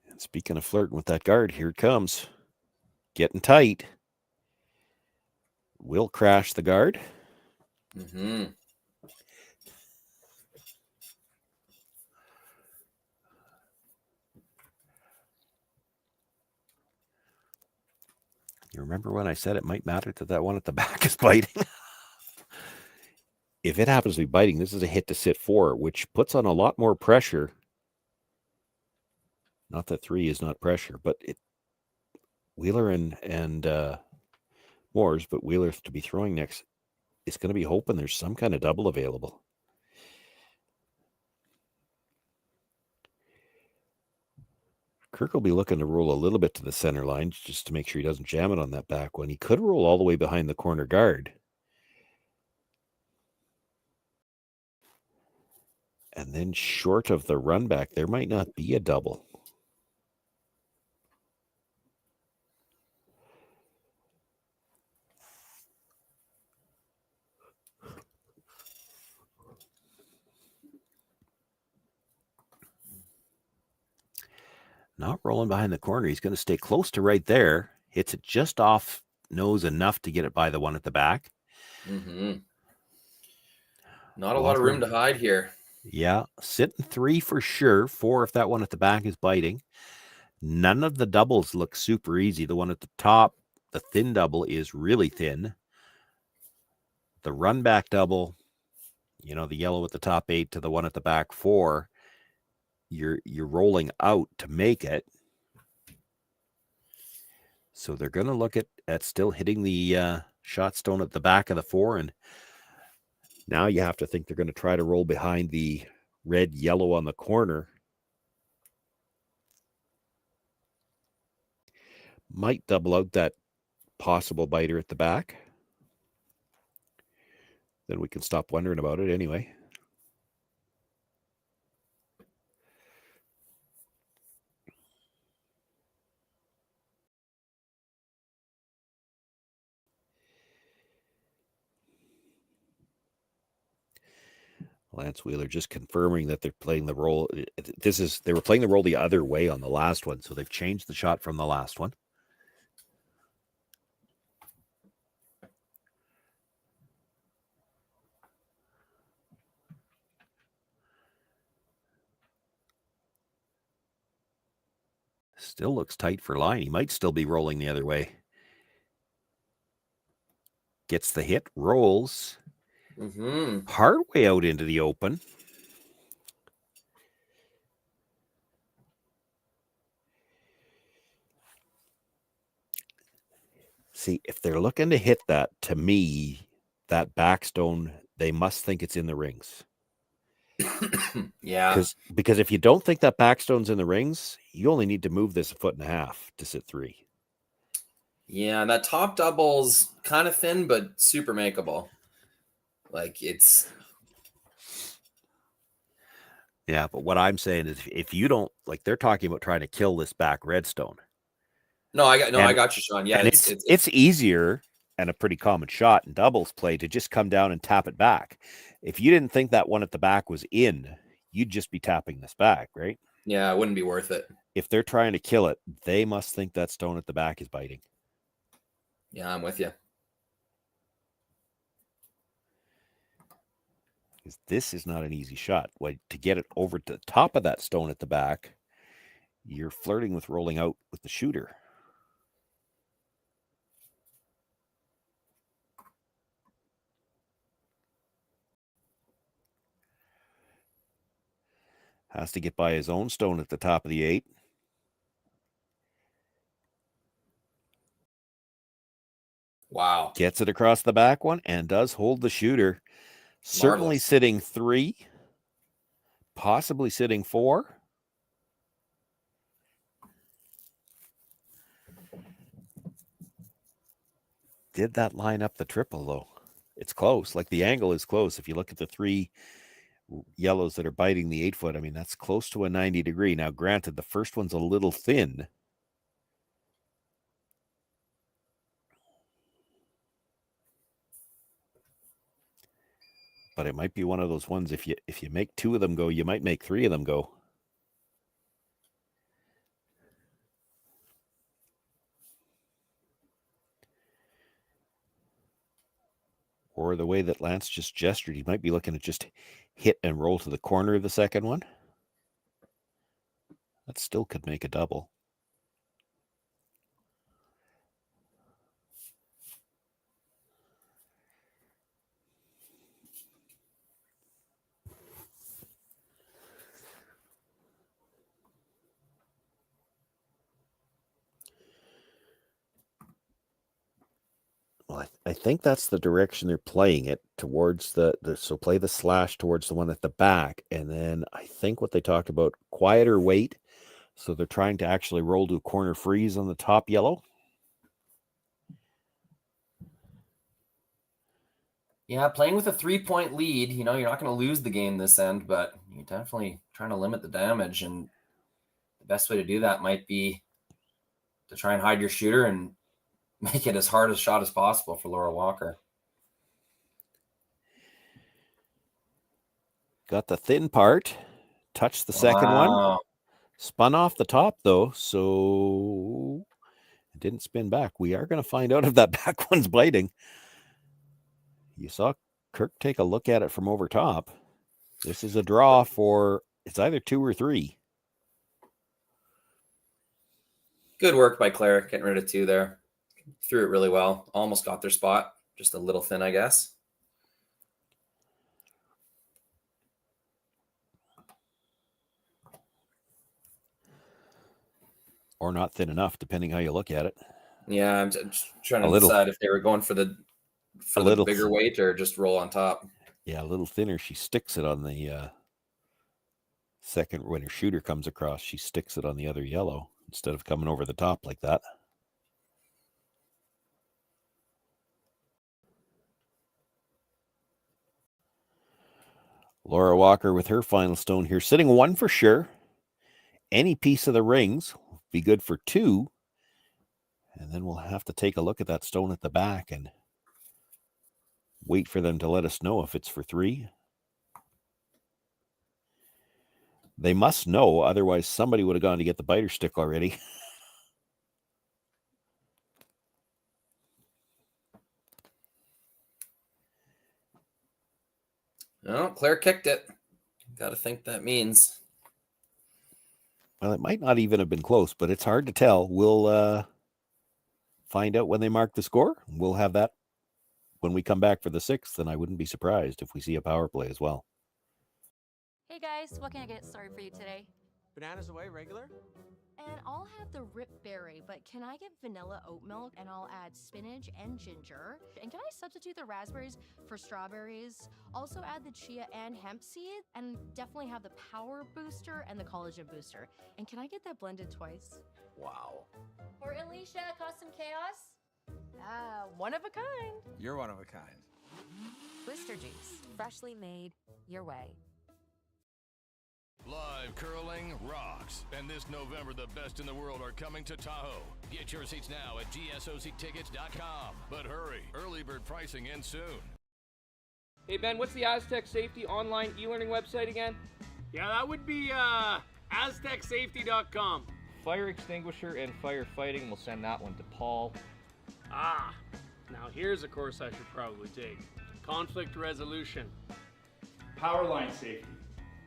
And speaking of flirting with that guard, here it comes. Getting tight. Will crash the guard. Mm-hmm. You remember when I said it might matter that one at the back is biting? If it happens to be biting, this is a hit to sit 4, which puts on a lot more pressure. Not that 3 is not pressure, but Wheeler and Muyres, but Wheeler to be throwing next, it's going to be hoping there's some kind of double available. Kirk will be looking to roll a little bit to the center line just to make sure he doesn't jam it on that back one. He could roll all the way behind the corner guard. And then short of the run back, there might not be a double. Not rolling behind the corner. He's going to stay close to right there. Hits it just off nose enough to get it by the one at the back. Mm-hmm. Not a lot of room to hide here. Yeah, sitting 3 for sure. 4 if that one at the back is biting. None of the doubles look super easy. The one at the top, the thin double, is really thin. The run back double, the yellow at the top 8 to the one at the back 4, you're rolling out to make it. So they're going to look at still hitting the shot stone at the back of the 4, and now you have to think they're going to try to roll behind the red yellow on the corner. Might double out that possible biter at the back. Then we can stop wondering about it anyway. Lance Wheeler just confirming that they're playing the role. They were playing the role the other way on the last one, so they've changed the shot from the last one. Still looks tight for line. He might still be rolling the other way. Gets the hit, rolls. Mm-hmm. Hard way out into the open. See, if they're looking to hit that, to me, that backstone, they must think it's in the rings. Yeah. Because if you don't think that backstone's in the rings, you only need to move this 1.5 feet to sit 3. Yeah, that top double's kind of thin, but super makeable. Like it's. Yeah, but what I'm saying is, if you don't like, they're talking about trying to kill this back redstone. I got you, Sean. Yeah, and it's easier and a pretty common shot in doubles play to just come down and tap it back. If you didn't think that one at the back was in, you'd just be tapping this back, right? Yeah, it wouldn't be worth it. If they're trying to kill it, they must think that stone at the back is biting. Yeah, I'm with you. This is not an easy shot. To get it over to the top of that stone at the back, you're flirting with rolling out with the shooter. Has to get by his own stone at the top of the 8. Wow. Gets it across the back one and does hold the shooter. Certainly Marvelous. Sitting 3, possibly sitting 4. Did that line up the triple, though? It's close. Like, the angle is close. If you look at the 3 yellows that are biting the 8 foot, I mean, that's close to a 90 degree. Now, granted, the first one's a little thin. but it might be one of those ones. If you make two of them go, you might make three of them go. Or the way that Lance just gestured, he might be looking at just hit and roll to the corner of the second one. That still could make a double. Well, I think that's the direction they're playing it towards so play the slash towards the one at the back. And then I think what they talked about, quieter weight. So they're trying to actually roll to a corner freeze on the top yellow. Yeah, playing with a 3-point lead, you're not going to lose the game this end, but you're definitely trying to limit the damage. And the best way to do that might be to try and hide your shooter and make it as hard a shot as possible for Laura Walker. Got the thin part, touched the second one, spun off the top though, so it didn't spin back. We are going to find out if that back one's blading. You saw Kirk take a look at it from over top. This is a draw for, it's either 2 or 3. Good work by Clare, getting rid of 2 there. Threw it really well. Almost got their spot. Just a little thin, I guess. Or not thin enough, depending how you look at it. Yeah, I'm just trying to decide if they were going for the bigger weight or just roll on top. Yeah, a little thinner. She sticks it on the second, when her shooter comes across, she sticks it on the other yellow instead of coming over the top like that. Laura Walker with her final stone here, sitting 1 for sure. Any piece of the rings will be good for 2. And then we'll have to take a look at that stone at the back and wait for them to let us know if it's for 3. They must know, otherwise somebody would have gone to get the biter stick already. Oh, Claire kicked it. Got to think that means. Well, it might not even have been close, but it's hard to tell. We'll find out when they mark the score. We'll have that when we come back for the 6th, and I wouldn't be surprised if we see a power play as well. Hey guys, what can I get started for you today? Bananas away, regular? And I'll have the rip berry, but can I get vanilla oat milk and I'll add spinach and ginger? And can I substitute the raspberries for strawberries? Also add the chia and hemp seed, and definitely have the power booster and the collagen booster. And can I get that blended twice? Wow. For Alicia, Custom Chaos? One of a kind. You're one of a kind. Blister Juice, freshly made your way. Live curling rocks. And this November, the best in the world are coming to Tahoe. Get your seats now at gsoctickets.com. But hurry, early bird pricing ends soon. Hey Ben, what's the Aztec Safety online e-learning website again? Yeah, that would be aztecsafety.com. Fire extinguisher and firefighting, we'll send that one to Paul. Ah, now here's a course I should probably take. Conflict resolution. Power line safety.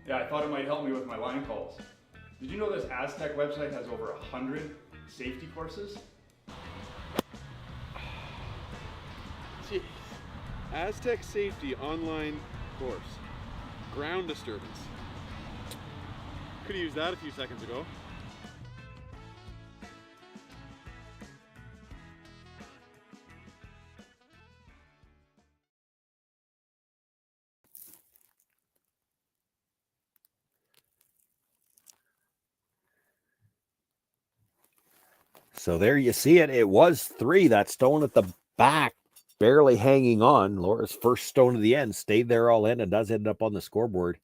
Yeah, I thought it might help me with my line calls. Did you know this Aztec website has over 100 safety courses? Jeez. Aztec Safety online course. Ground disturbance. Could have used that a few seconds ago. So there you see it. It was 3. That stone at the back, barely hanging on. Laura's first stone of the end stayed there all in and does end up on the scoreboard.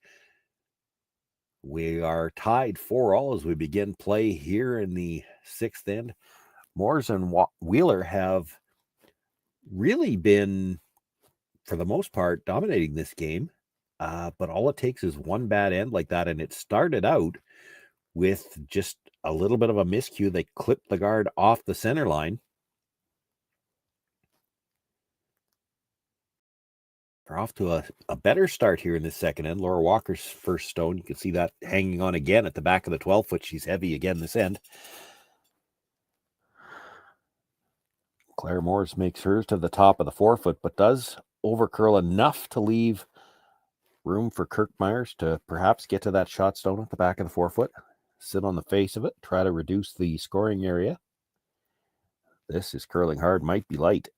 We are tied 4-all as we begin play here in the 6th end. Muyres and Wheeler have really been, for the most part, dominating this game. But all it takes is one bad end like that, and it started out with just a little bit of a miscue. They clipped the guard off the center line. They're off to a better start here in this second end. Laura Walker's first stone. You can see that hanging on again at the back of the 12-foot. She's heavy again this end. Clare Morris makes hers to the top of the 4-foot, but does overcurl enough to leave room for Kirk Muyres to perhaps get to that shot stone at the back of the 4-foot. Sit on the face of it, try to reduce the scoring area. This is curling hard, might be light.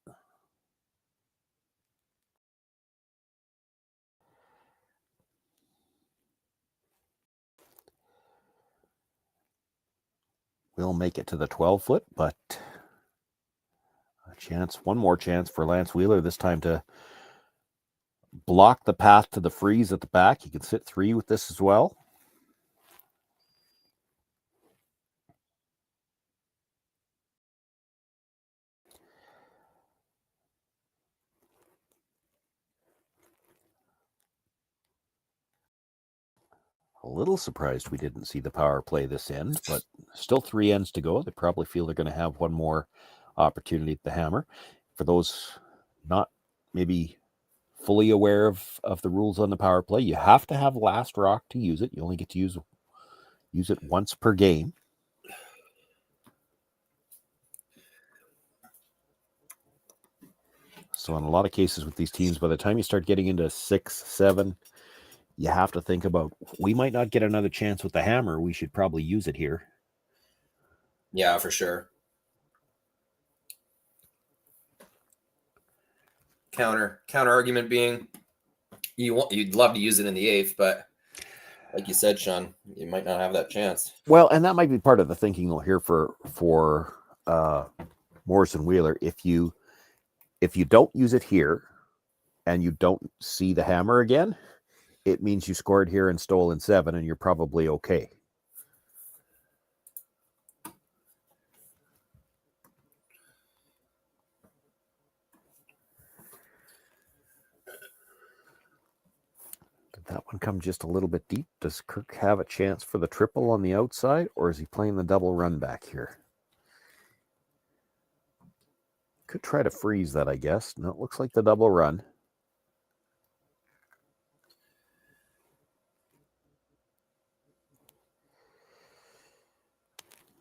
Will make it to the 12-foot, but a chance, one more chance for Lance Wheeler, this time to block the path to the freeze at the back. He can sit 3 with this as well. A little surprised we didn't see the power play this end, but still 3 ends to go. They probably feel they're going to have one more opportunity at the hammer. For those not maybe fully aware of the rules on the power play, you have to have last rock to use it. You only get to use it once per game. So in a lot of cases with these teams, by the time you start getting into 6, 7, you have to think about, we might not get another chance with the hammer. We should probably use it here. Yeah, for sure. Counter argument being, you'd love to use it in the 8th, but like you said, Sean, you might not have that chance. Well, and that might be part of the thinking here for Morrison Wheeler. If you don't use it here and you don't see the hammer again, it means you scored here and stole in 7, and you're probably okay. Did that one come just a little bit deep? Does Kirk have a chance for the triple on the outside, or is he playing the double run back here? Could try to freeze that, I guess. No, it looks like the double run.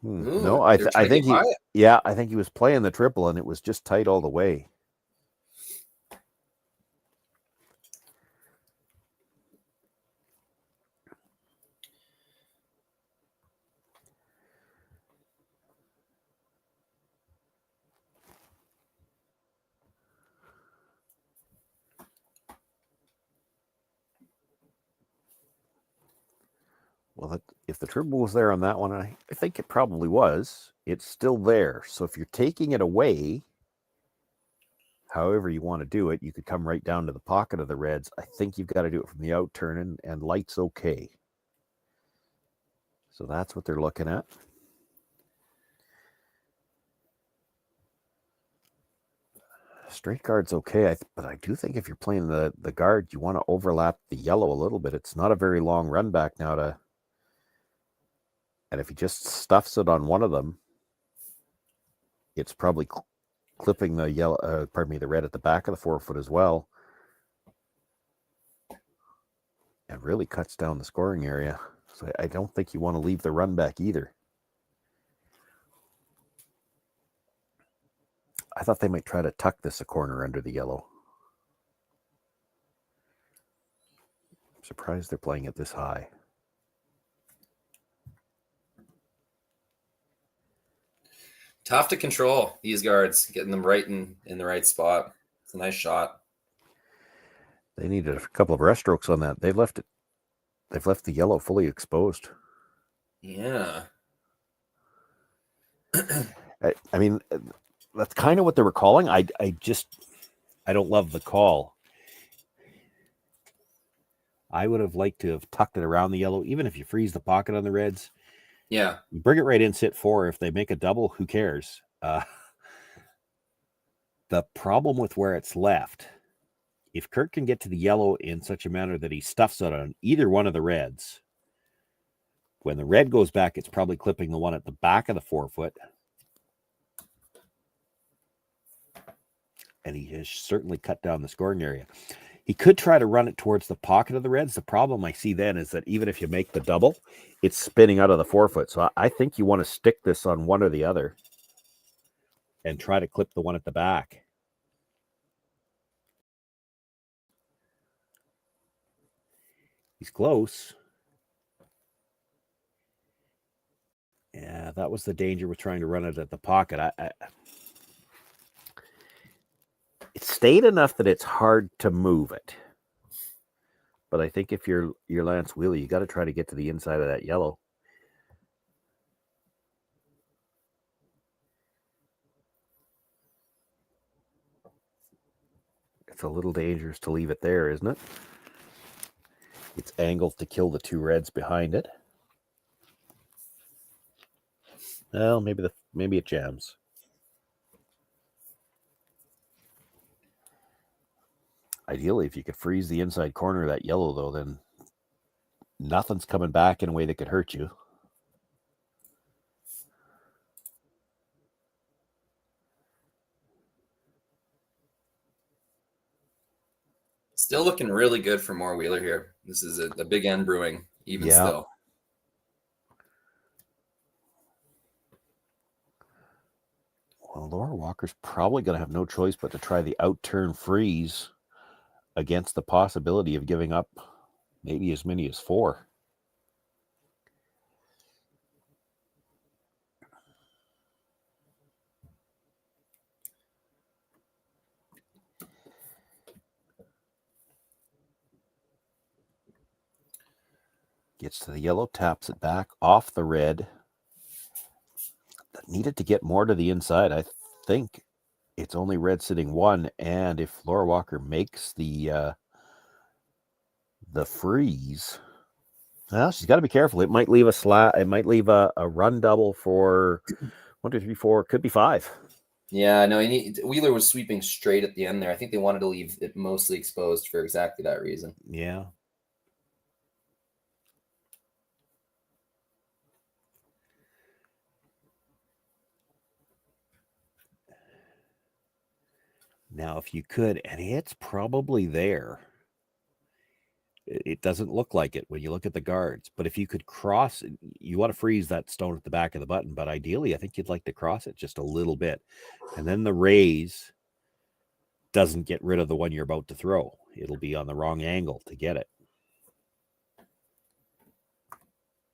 Ooh, no, I think I think he was playing the triple, and it was just tight all the way. Well, if the triple was there on that one, I think it probably was. It's still there. So if you're taking it away, however you want to do it, you could come right down to the pocket of the Reds. I think you've got to do it from the out turn, and light's okay. So that's what they're looking at. Straight guard's okay, but I do think if you're playing the guard, you want to overlap the yellow a little bit. It's not a very long run back now to... And if he just stuffs it on one of them, it's probably clipping the yellow, the red at the back of the 4-foot as well. And really cuts down the scoring area. So I don't think you want to leave the run back either. I thought they might try to tuck this a corner under the yellow. I'm surprised they're playing it this high. Tough to control these guards, getting them right in the right spot. It's a nice shot. They needed a couple of rest strokes on that. They've left the yellow fully exposed. Yeah. I mean, that's kind of what they were calling. I don't love the call. I would have liked to have tucked it around the yellow, even if you freeze the pocket on the Reds. Yeah. You bring it right in, sit 4. If they make a double, who cares? The problem with where it's left if Kirk can get to the yellow in such a manner that he stuffs it on either one of the reds, when the red goes back, it's probably clipping the one at the back of the 4-foot. And he has certainly cut down the scoring area. He could try to run it towards the pocket of the reds. The problem I see then is that even if you make the double, it's spinning out of the 4-foot. So I think you want to stick this on one or the other and try to clip the one at the back. He's close. Yeah, that was the danger with trying to run it at the pocket. It stayed enough that it's hard to move it. But I think if you're Lance Wheeler, you got to try to get to the inside of that yellow. It's a little dangerous to leave it there, isn't it? It's angled to kill the two reds behind it. Well, maybe it jams. Ideally, if you could freeze the inside corner of that yellow, though, then nothing's coming back in a way that could hurt you. Still looking really good for more Wheeler here. This is a big end brewing, even still. Well, Laura Walker's probably going to have no choice but to try the out-turn freeze against the possibility of giving up maybe as many as 4. Gets to the yellow, taps it back off the red. That needed to get more to the inside. I think it's only red sitting 1, and if Laura Walker makes the freeze, well, she's got to be careful. It might leave a slot. It might leave a run double for 1, 2, 3, 4. Could be 5. Yeah, no. Wheeler was sweeping straight at the end there. I think they wanted to leave it mostly exposed for exactly that reason. Yeah. Now, if you could, and it's probably there. It doesn't look like it when you look at the guards, but if you could cross, you want to freeze that stone at the back of the button, but ideally, I think you'd like to cross it just a little bit. And then the raise doesn't get rid of the one you're about to throw. It'll be on the wrong angle to get it.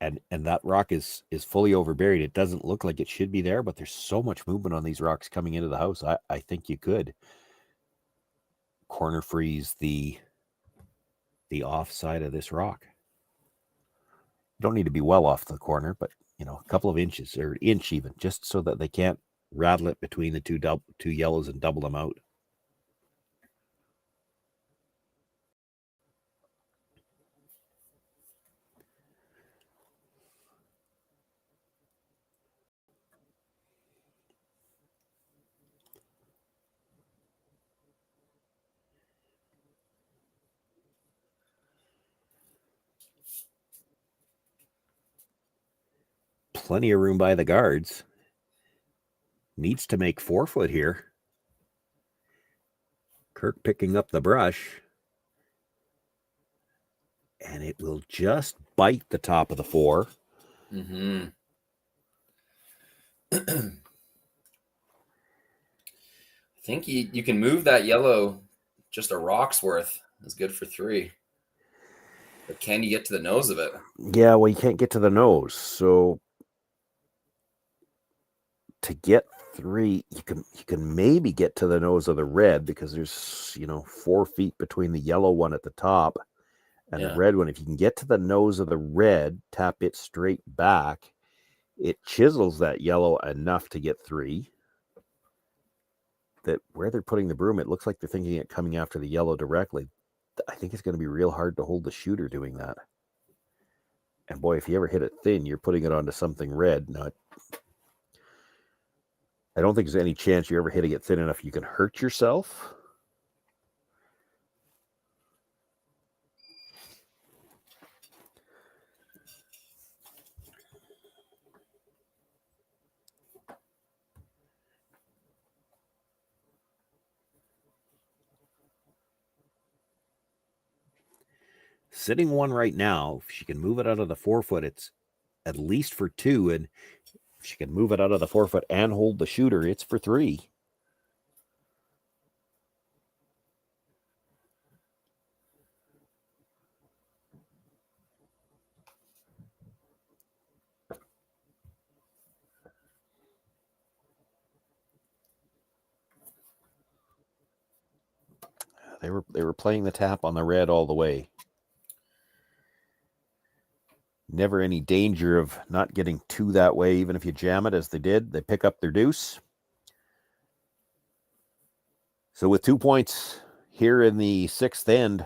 And that rock is fully overburied. It doesn't look like it should be there, but there's so much movement on these rocks coming into the house. I think you could corner freeze the off side of this rock. You don't need to be well off the corner, but a couple of inches or an inch even, just so that they can't rattle it between the two yellows and double them out. Plenty of room by the guards. Needs to make 4-foot here. Kirk picking up the brush. And it will just bite the top of the 4. Mm-hmm. I think you can move that yellow just a rock's worth. Is good for 3. But can you get to the nose of it? Yeah, well, you can't get to the nose. So to get 3, you can maybe get to the nose of the red because there's 4 feet between the yellow one at the top and the red one. If you can get to the nose of the red, tap it straight back, it chisels that yellow enough to get 3. That where they're putting the broom, it looks like they're thinking it coming after the yellow directly. I think it's going to be real hard to hold the shooter doing that. And boy, if you ever hit it thin, you're putting it onto something red. No, I don't think there's any chance you're ever hitting it thin enough you can hurt yourself. sitting one right now. If she can move it out of the 4 foot, it's at least for 2. And if she can move it out of the 4 foot and hold the shooter, it's for 3. They were playing the tap on the red all the way. Never any danger of not getting 2 that way, even if you jam it as they did. They pick up their deuce. So with 2 points here in the 6th end,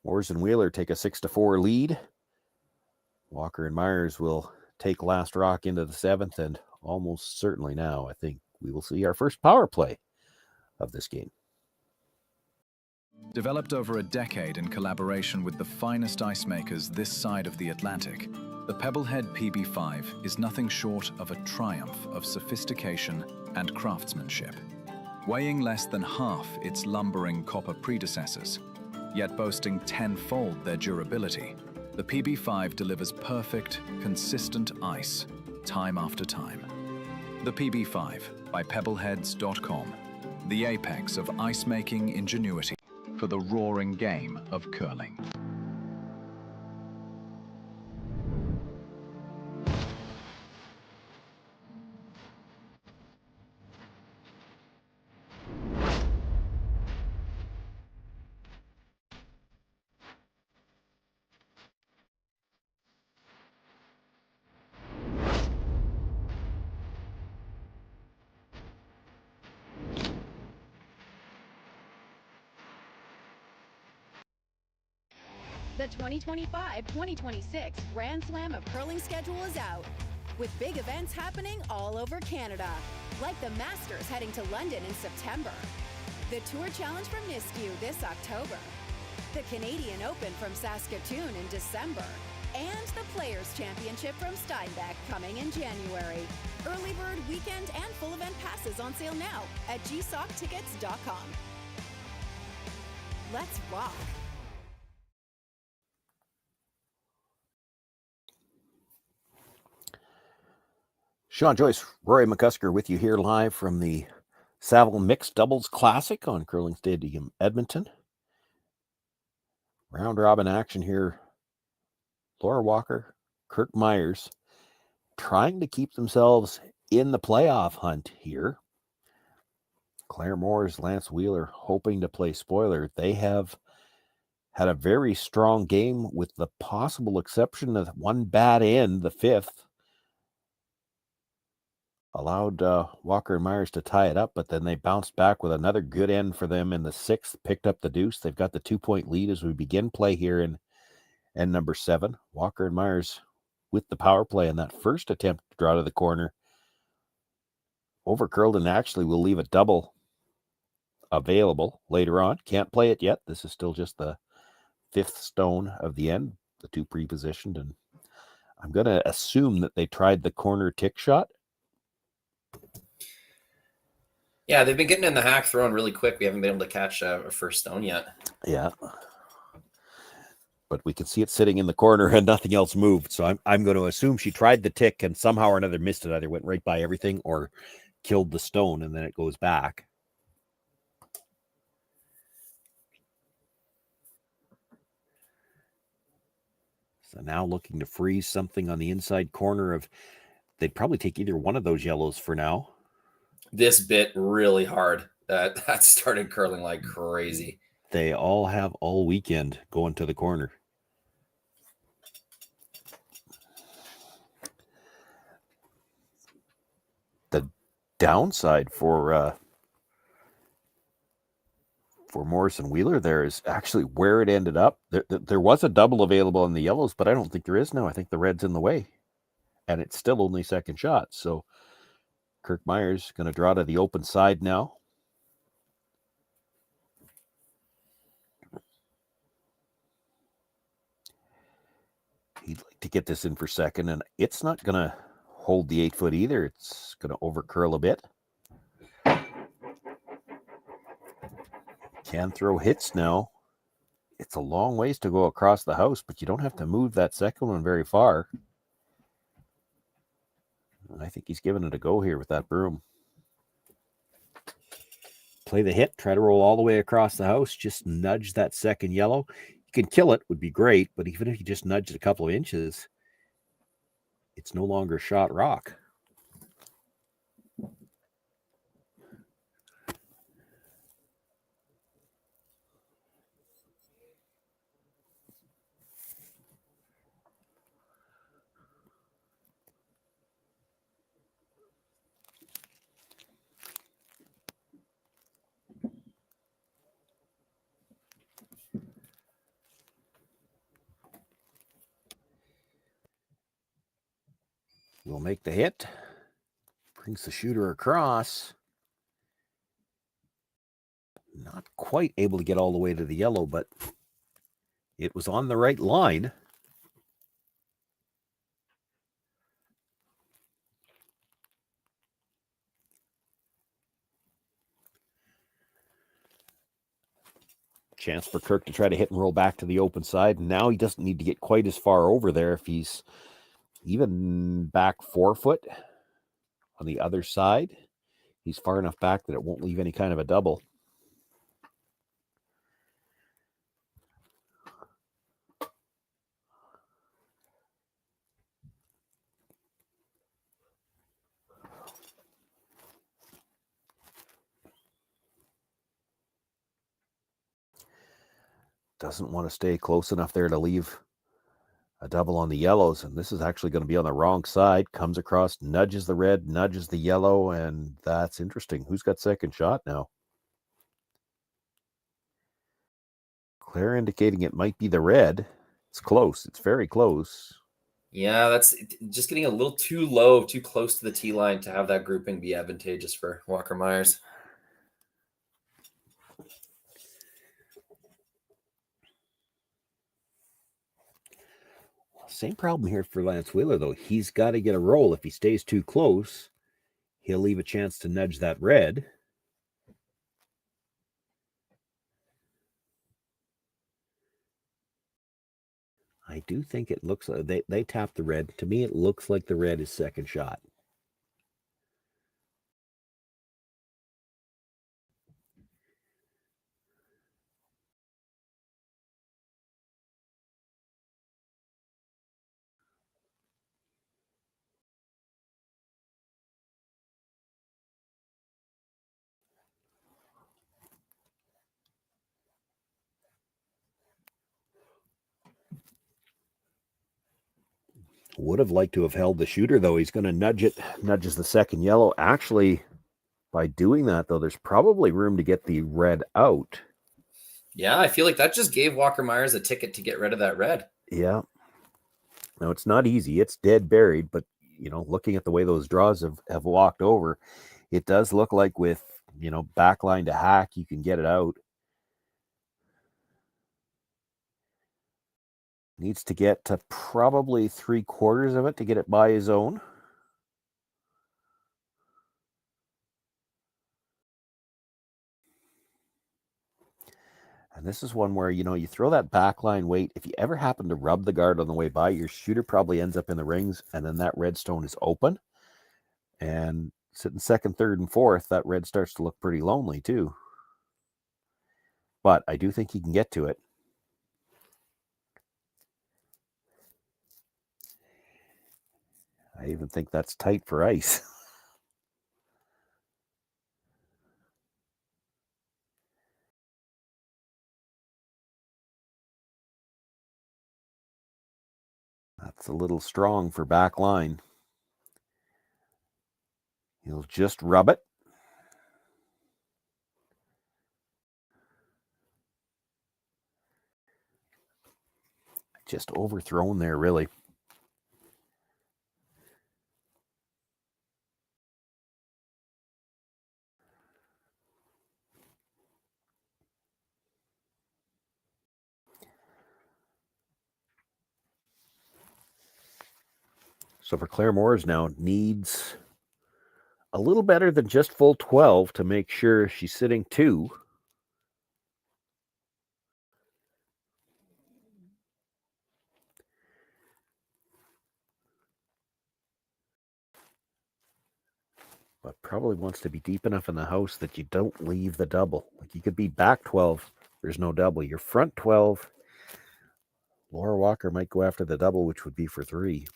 Muyres and Wheeler take a 6-4 lead. Walker and Muyres will take Last Rock into the 7th, and almost certainly now, I think we will see our first power play of this game. Developed over a decade in collaboration with the finest ice makers this side of the Atlantic, the Pebblehead PB5 is nothing short of a triumph of sophistication and craftsmanship. Weighing less than half its lumbering copper predecessors, yet boasting 10-fold their durability, the PB5 delivers perfect, consistent ice, time after time. The PB5 by Pebbleheads.com, the apex of ice-making ingenuity for the roaring game of curling. The 2025-2026 Grand Slam of Curling schedule is out, with big events happening all over Canada, like the Masters heading to London in September, the Tour Challenge from Nisku this October, the Canadian Open from Saskatoon in December, and the Players' Championship from Steinbeck coming in January. Early bird weekend and full event passes on sale now at gsocktickets.com. Let's rock! Sean Joyce, Rory McCusker with you here live from the Saville Mixed Doubles Classic on Curling Stadium, Edmonton. Round robin action here. Laura Walker, Kirk Muyres trying to keep themselves in the playoff hunt here. Clare Moore's Lance Wheeler hoping to play spoiler. They have had a very strong game with the possible exception of one bad end, the 5th. Allowed Walker and Muyres to tie it up, but then they bounced back with another good end for them in the 6th, picked up the deuce. They've got the 2-point lead as we begin play here in end number 7. Walker and Muyres with the power play in that first attempt to draw to the corner. Overcurled and actually will leave a double available later on. Can't play it yet. This is still just the 5th stone of the end, the 2 pre-positioned. And I'm going to assume that they tried the corner tick shot. Yeah, they've been getting in the hack throwing really quick. We haven't been able to catch a first stone yet. Yeah. But we can see it sitting in the corner and nothing else moved. So I'm going to assume she tried the tick and somehow or another missed it. Either went right by everything or killed the stone, and then it goes back. So now looking to freeze something on the inside corner of, they'd probably take either one of those yellows for now. This bit really hard. That started curling like crazy. They all have all weekend going to the corner. The downside for Morris and Wheeler there is actually where it ended up. There was a double available in the yellows, but I don't think there is now. I think the red's in the way, and it's still only second shot. So Kirk Muyres going to draw to the open side now. He'd like to get this in for second, and it's not going to hold the 8 foot either. It's going to overcurl a bit. Can throw hits now It's a long ways to go across the house, but you don't have to move that second one very far. And I think he's giving it a go here with that broom. Play the hit, try to roll all the way across the house, just nudge that second yellow. You can kill it, would be great, but even if you just nudge it a couple of inches, it's no longer shot rock. We'll make the hit. Brings the shooter across. Not quite able to get all the way to the yellow, but it was on the right line. Chance for Kirk to try to hit and roll back to the open side. Now he doesn't need to get quite as far over there if he's even back 4 foot on the other side. He's far enough back that it won't leave any kind of a double. Doesn't want to stay close enough there to leave a double on the yellows, and this is actually going to be on the wrong side. Comes across, nudges the red, nudges the yellow, and that's interesting. Who's got second shot now? Clare indicating it might be the red. It's close. It's very close. Yeah, that's just getting a little too low, too close to the tee line to have that grouping be advantageous for Walker Muyres. Same problem here for Lance Wheeler, though. He's got to get a roll. If he stays too close, he'll leave a chance to nudge that red. I do think it looks like they tapped the red. To me, it looks like the red is second shot. Would have liked to have held the shooter, though. He's going to nudge it, nudges the second yellow. Actually, by doing that, though, there's probably room to get the red out. Yeah, I feel like that just gave Walker Muyres a ticket to get rid of that red. Yeah. Now, it's not easy. It's dead buried, but, you know, looking at the way those draws have walked over, it does look like with, you know, backline to hack, you can get it out. Needs to get to probably 3/4 of it to get it by his own. And this is one where, you know, you throw that backline weight. If you ever happen to rub the guard on the way by, your shooter probably ends up in the rings, and then that red stone is open. And sitting second, third, and fourth, that red starts to look pretty lonely too. But I do think he can get to it. I even think that's tight for ice. That's a little strong for back line. He'll just rub it. Just overthrown there, really. So for Clare Muyres now, needs a little better than just full 12 to make sure she's sitting 2. but probably wants to be deep enough in the house that you don't leave the double. Like, you could be back 12, there's no double. You're front 12. Laura Walker might go after the double, which would be for 3.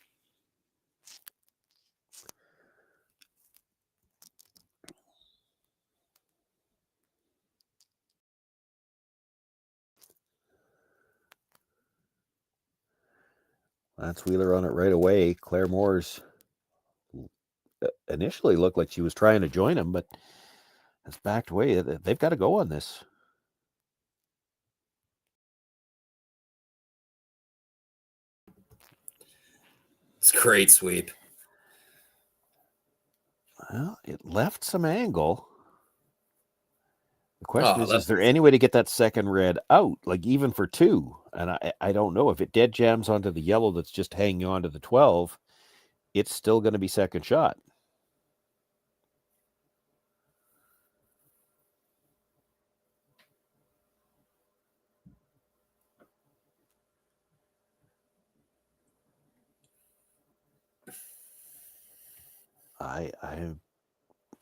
Lance Wheeler on it right away. Clare Moore's initially looked like she was trying to join him, but has backed away. They've got to go on this. It's a great sweep. Well, it left some angle. The question is there any way to get that second red out, like even for 2? And I don't know. If it dead jams onto the yellow that's just hanging on to the 12, it's still going to be second shot.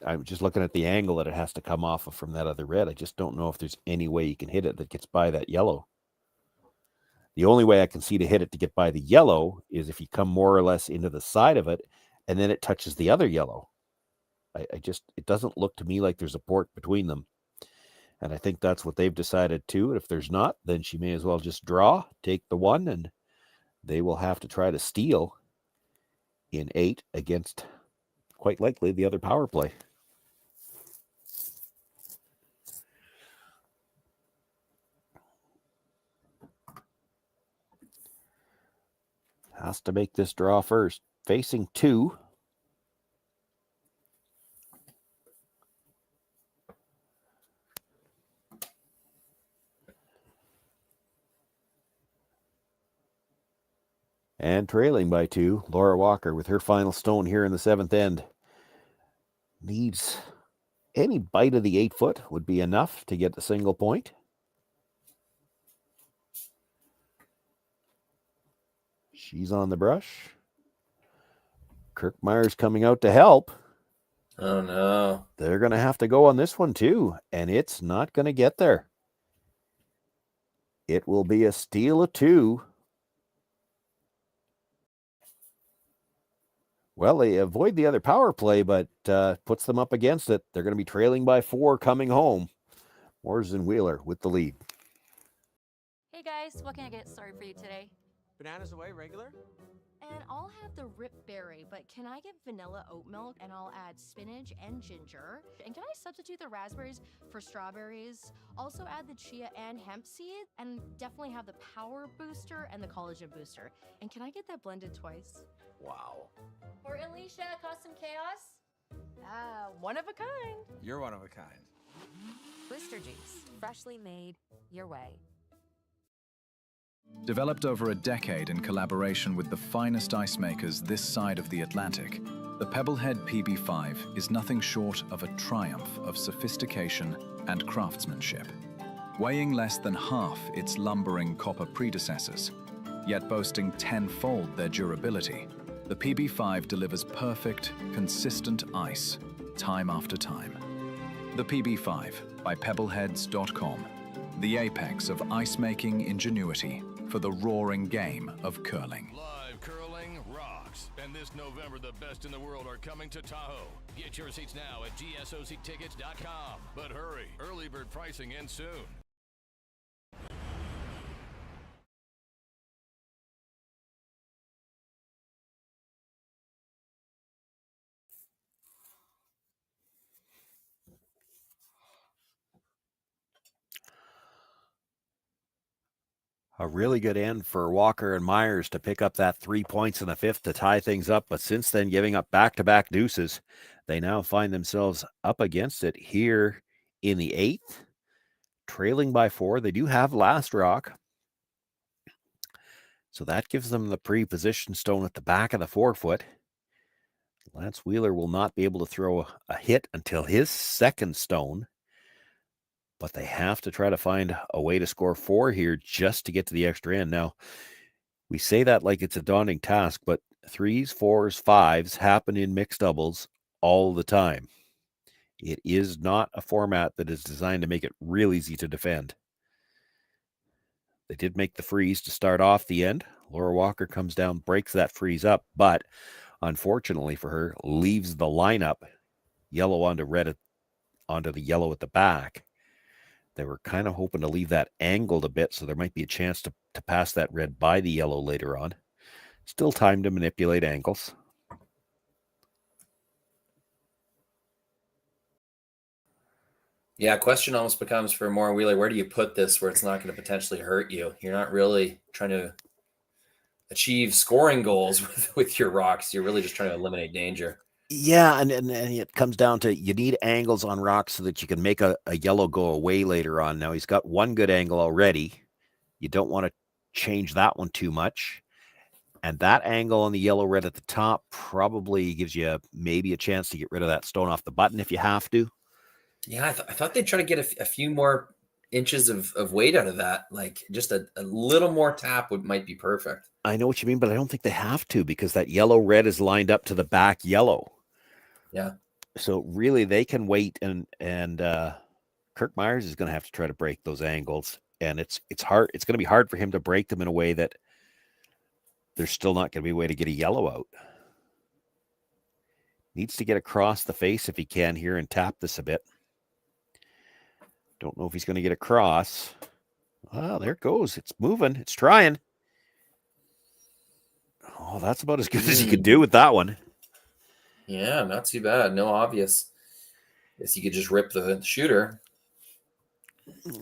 I'm just looking at the angle that it has to come off of from that other red. I just don't know if there's any way you can hit it that gets by that yellow. The only way I can see to hit it to get by the yellow is if you come more or less into the side of it and then it touches the other yellow. It doesn't look to me like there's a port between them. And I think that's what they've decided too. And if there's not, then she may as well just draw, take the 1, and they will have to try to steal in 8 against quite likely the other power play. Has to make this draw first. Facing 2. And trailing by 2, Laura Walker with her final stone here in the 7th end. Needs any bite of the 8-foot would be enough to get the single point. She's on the brush. Kirk Muyres coming out to help. Oh, no. They're going to have to go on this one, too, and it's not going to get there. It will be a steal of 2. Well, they avoid the other power play, but puts them up against it. They're going to be trailing by 4 coming home. Muyres and Wheeler with the lead. Hey guys, what can I get started for you today? Bananas away, regular? And I'll have the rip berry, but can I get vanilla oat milk and I'll add spinach and ginger? And can I substitute the raspberries for strawberries? Also add the chia and hemp seed, and definitely have the power booster and the collagen booster. And can I get that blended twice? Wow. For Alicia, Custom Chaos? One of a kind. You're one of a kind. Booster juice, freshly made your way. Developed over a decade in collaboration with the finest ice makers this side of the Atlantic, the Pebblehead PB5 is nothing short of a triumph of sophistication and craftsmanship. Weighing less than half its lumbering copper predecessors, yet boasting tenfold their durability, the PB5 delivers perfect, consistent ice, time after time. The PB5 by Pebbleheads.com, the apex of ice-making ingenuity for the roaring game of curling. Live curling rocks. And this November, the best in the world are coming to Tahoe. Get your seats now at gsoctickets.com. But hurry, early bird pricing ends soon. A really good end for Walker and Muyres to pick up that 3 points in the 5th to tie things up. But since then, giving up back-to-back deuces, they now find themselves up against it here in the 8th, trailing by 4. They do have last rock. So that gives them the pre-position stone at the back of the 4-foot. Lance Wheeler will not be able to throw a hit until his second stone. But they have to try to find a way to score 4 here just to get to the extra end. Now, we say that like it's a daunting task, but 3s, 4s, 5s happen in mixed doubles all the time. It is not a format that is designed to make it real easy to defend. They did make the freeze to start off the end. Laura Walker comes down, breaks that freeze up, but unfortunately for her, leaves the lineup yellow onto red onto the yellow at the back. They were kind of hoping to leave that angled a bit, so there might be a chance to pass that red by the yellow later on. Still time to manipulate angles. Yeah, question almost becomes for Moore Wheeler, where do you put this where it's not going to potentially hurt you? You're not really trying to achieve scoring goals with your rocks. You're really just trying to eliminate danger. Yeah, and it comes down to you need angles on rocks so that you can make a yellow go away later on. Now, he's got one good angle already. You don't want to change that one too much. And that angle on the yellow-red at the top probably gives you maybe a chance to get rid of that stone off the button if you have to. Yeah, I thought they'd try to get a few more inches of weight out of that. Like just a little more tap might be perfect. I know what you mean, but I don't think they have to because that yellow-red is lined up to the back yellow. Yeah. So really they can wait and Kirk Muyres is going to have to try to break those angles. And it's hard. It's going to be hard for him to break them in a way that there's still not going to be a way to get a yellow out. Needs to get across the face if he can here and tap this a bit. Don't know if he's going to get across. Oh, there it goes. It's moving. It's trying. Oh, that's about as good as he could do with that one. Yeah, not too bad. No obvious. Guess you could just rip the shooter.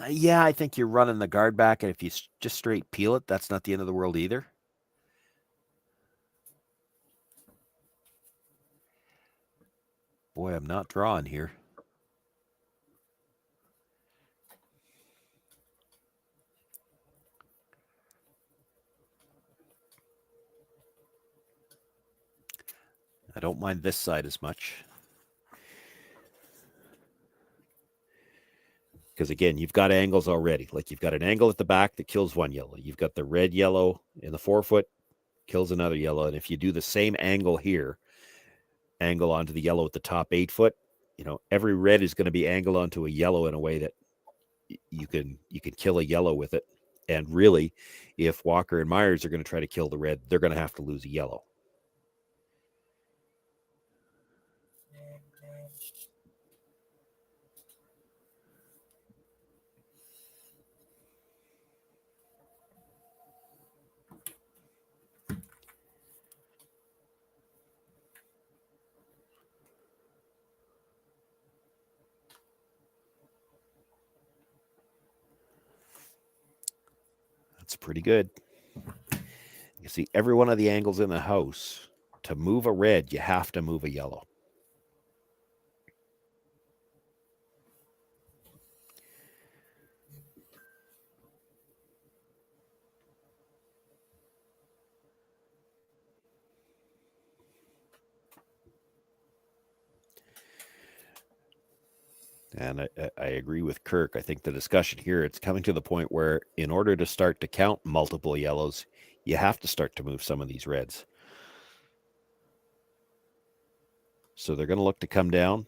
Yeah, I think you're running the guard back, and if you just straight peel it, that's not the end of the world either. Boy, I'm not drawing here. I don't mind this side as much. Because again, you've got angles already. Like you've got an angle at the back that kills one yellow. You've got the red yellow in the 4-foot, kills another yellow. And if you do the same angle here, angle onto the yellow at the top 8-foot, you know, every red is going to be angled onto a yellow in a way that you can kill a yellow with it. And really, if Walker and Muyres are going to try to kill the red, they're going to have to lose a yellow. That's pretty good. You see, every one of the angles in the house, to move a red, you have to move a yellow. And I agree with Kirk. I think the discussion here, it's coming to the point where in order to start to count multiple yellows, you have to start to move some of these reds. So they're going to look to come down,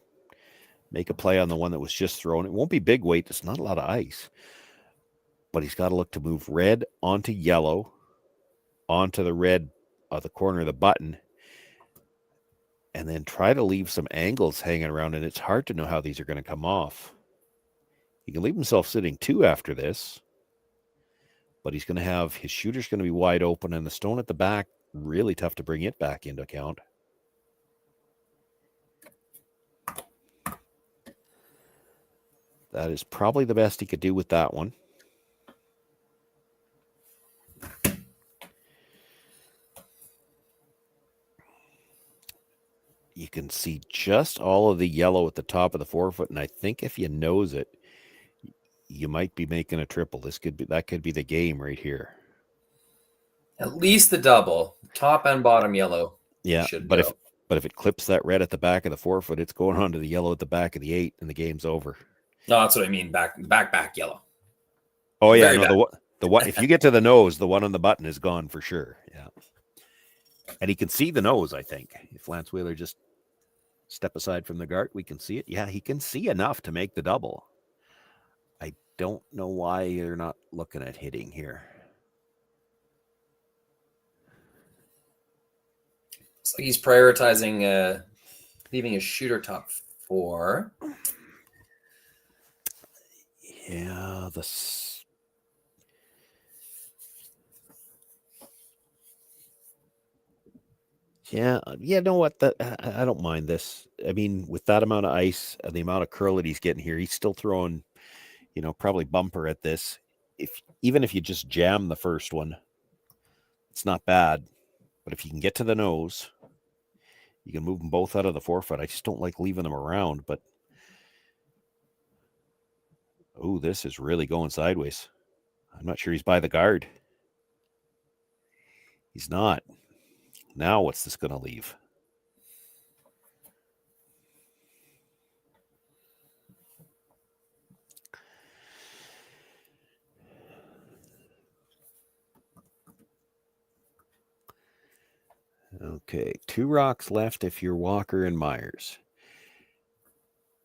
make a play on the one that was just thrown. It won't be big weight. It's not a lot of ice. But he's got to look to move red onto yellow, onto the red of the corner of the button, and then try to leave some angles hanging around, and it's hard to know how these are going to come off. He can leave himself sitting 2 after this, but he's going to have his shooter's going to be wide open, and the stone at the back, really tough to bring it back into account. That is probably the best he could do with that one. You can see just all of the yellow at the top of the 4-foot, and I think if you nose it, you might be making a triple. That could be the game right here. At least the double, top and bottom yellow. Yeah, but if it clips that red at the back of the 4-foot, it's going on to the yellow at the back of the 8, and the game's over. No, that's what I mean. Back yellow. Oh yeah, no, the one. If you get to the nose, the one on the button is gone for sure. Yeah, and he can see the nose. I think if Lance Wheeler just step aside from the guard. We can see it. Yeah, he can see enough to make the double. I don't know why you're not looking at hitting here. Looks like he's prioritizing leaving his shooter top 4. Yeah, you know what? I don't mind this. I mean, with that amount of ice and the amount of curl that he's getting here, he's still throwing, probably bumper at this. Even if you just jam the first one, it's not bad. But if you can get to the nose, you can move them both out of the forefoot. I just don't like leaving them around. But oh, this is really going sideways. I'm not sure he's by the guard. He's not. Now what's this going to leave? Okay, 2 rocks left if you're Walker and Muyres.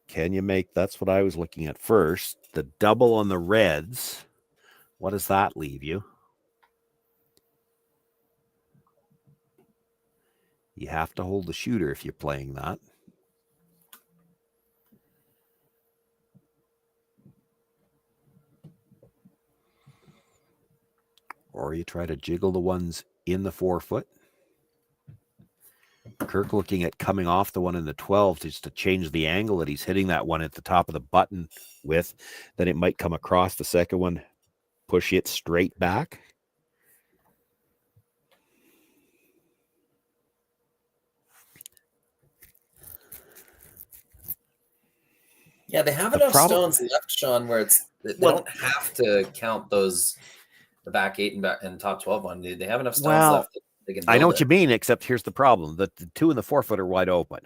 Can you make, that's what I was looking at first, the double on the reds. What does that leave you? You have to hold the shooter if you're playing that. Or you try to jiggle the ones in the forefoot. Kirk looking at coming off the one in the 12 just to change the angle that he's hitting that one at the top of the button with. Then it might come across the second one, push it straight back. Yeah, they have enough stones left, Sean, where they don't have to count those, the back 8 and top 12 one. They have enough stones left. I know what you mean, except here's the problem. The 2 and the 4 foot are wide open.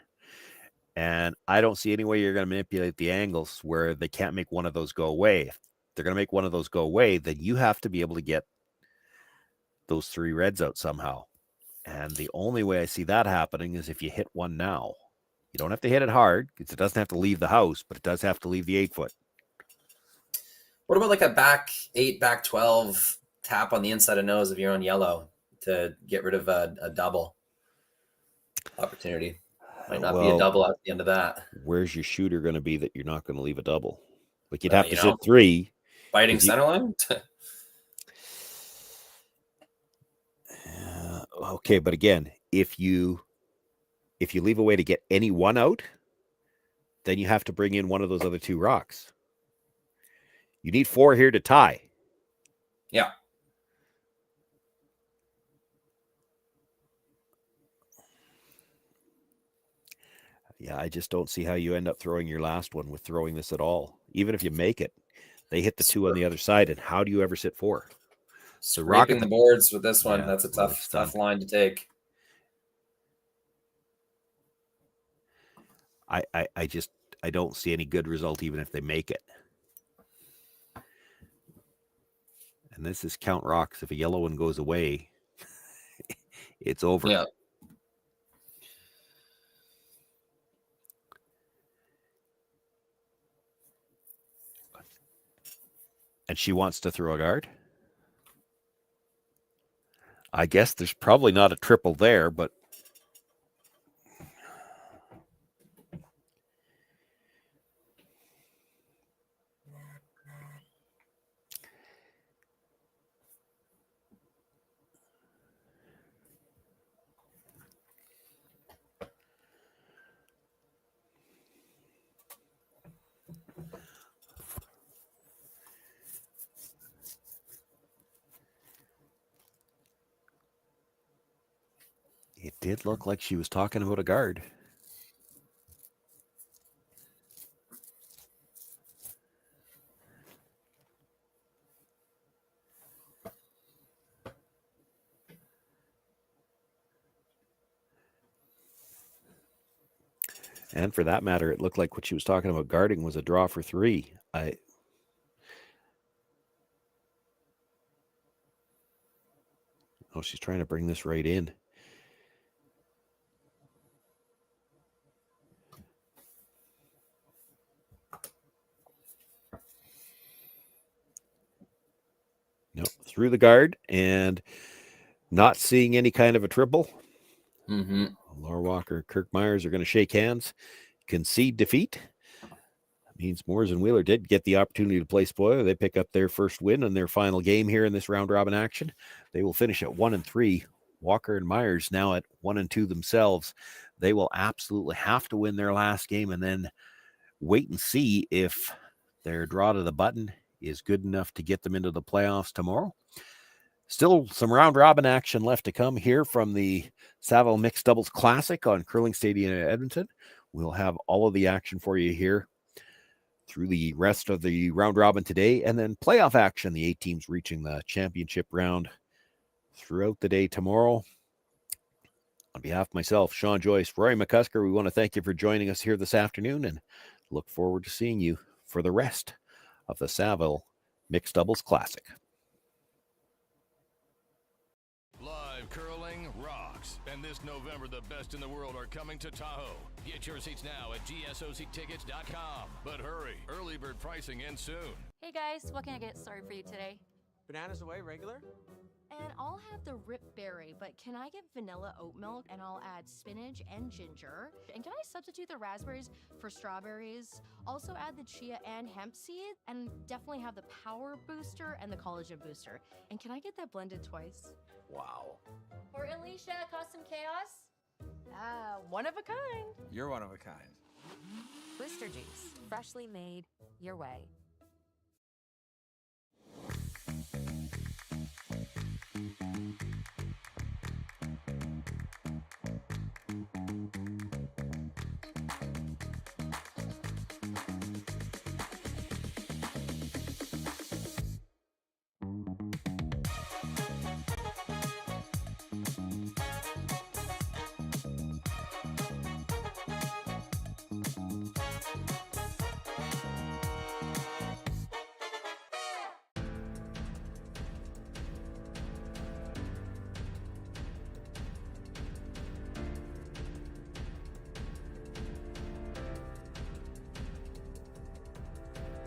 And I don't see any way you're going to manipulate the angles where they can't make one of those go away. If they're going to make one of those go away, then you have to be able to get those 3 reds out somehow. And the only way I see that happening is if you hit one now. You don't have to hit it hard because it doesn't have to leave the house, but it does have to leave the 8 foot. What about like a back 8, back 12 tap on the inside of nose if you're on yellow to get rid of a double opportunity? Might not be a double at the end of that. Where's your shooter going to be that you're not going to leave a double? Like you'd have to sit 3. Biting center line? Okay, but again, if you leave a way to get any one out, then you have to bring in one of those other 2 rocks. You need 4 here to tie. Yeah. Yeah, I just don't see how you end up throwing your last one with throwing this at all. Even if you make it, they hit the 2 on the other side, and how do you ever sit 4? So rocking the boards with this one, that's a tough line to take. I don't see any good result even if they make it. And this is count rocks. If a yellow one goes away, it's over. Yeah. And she wants to throw a guard. I guess there's probably not a triple there, but it did look like she was talking about a guard. And for that matter, it looked like what she was talking about guarding was a draw for 3. Oh, she's trying to bring this right in. No, through the guard and not seeing any kind of a triple. Mm-hmm. Laura Walker, Kirk Muyres are going to shake hands, concede defeat. That means Muyres and Wheeler did get the opportunity to play spoiler. They pick up their first win in their final game here in this round robin action. They will finish at 1-3. Walker and Muyres now at 1-2 themselves. They will absolutely have to win their last game and then wait and see if their draw to the button is good enough to get them into the playoffs tomorrow. Still some round robin action left to come here from the Saville Mixed Doubles Classic on Curling Stadium in Edmonton. We'll have all of the action for you here through the rest of the round robin today, and then playoff action, the 8 teams reaching the championship round throughout the day tomorrow. On behalf of myself, Sean Joyce, Rory McCusker, we want to thank you for joining us here this afternoon and look forward to seeing you for the rest of the Saville Mixed Doubles Classic. Live curling rocks. And this November, the best in the world are coming to Tahoe. Get your seats now at gsoctickets.com. But hurry, early bird pricing ends soon. Hey guys, what can I get started for you today? Bananas away, regular? And I'll have the rip berry, but can I get vanilla oat milk and I'll add spinach and ginger? And can I substitute the raspberries for strawberries? Also add the chia and hemp seed, and definitely have the power booster and the collagen booster. And can I get that blended twice? Wow. For Alicia, Custom Chaos? One of a kind. You're one of a kind. Booster juice, freshly made your way.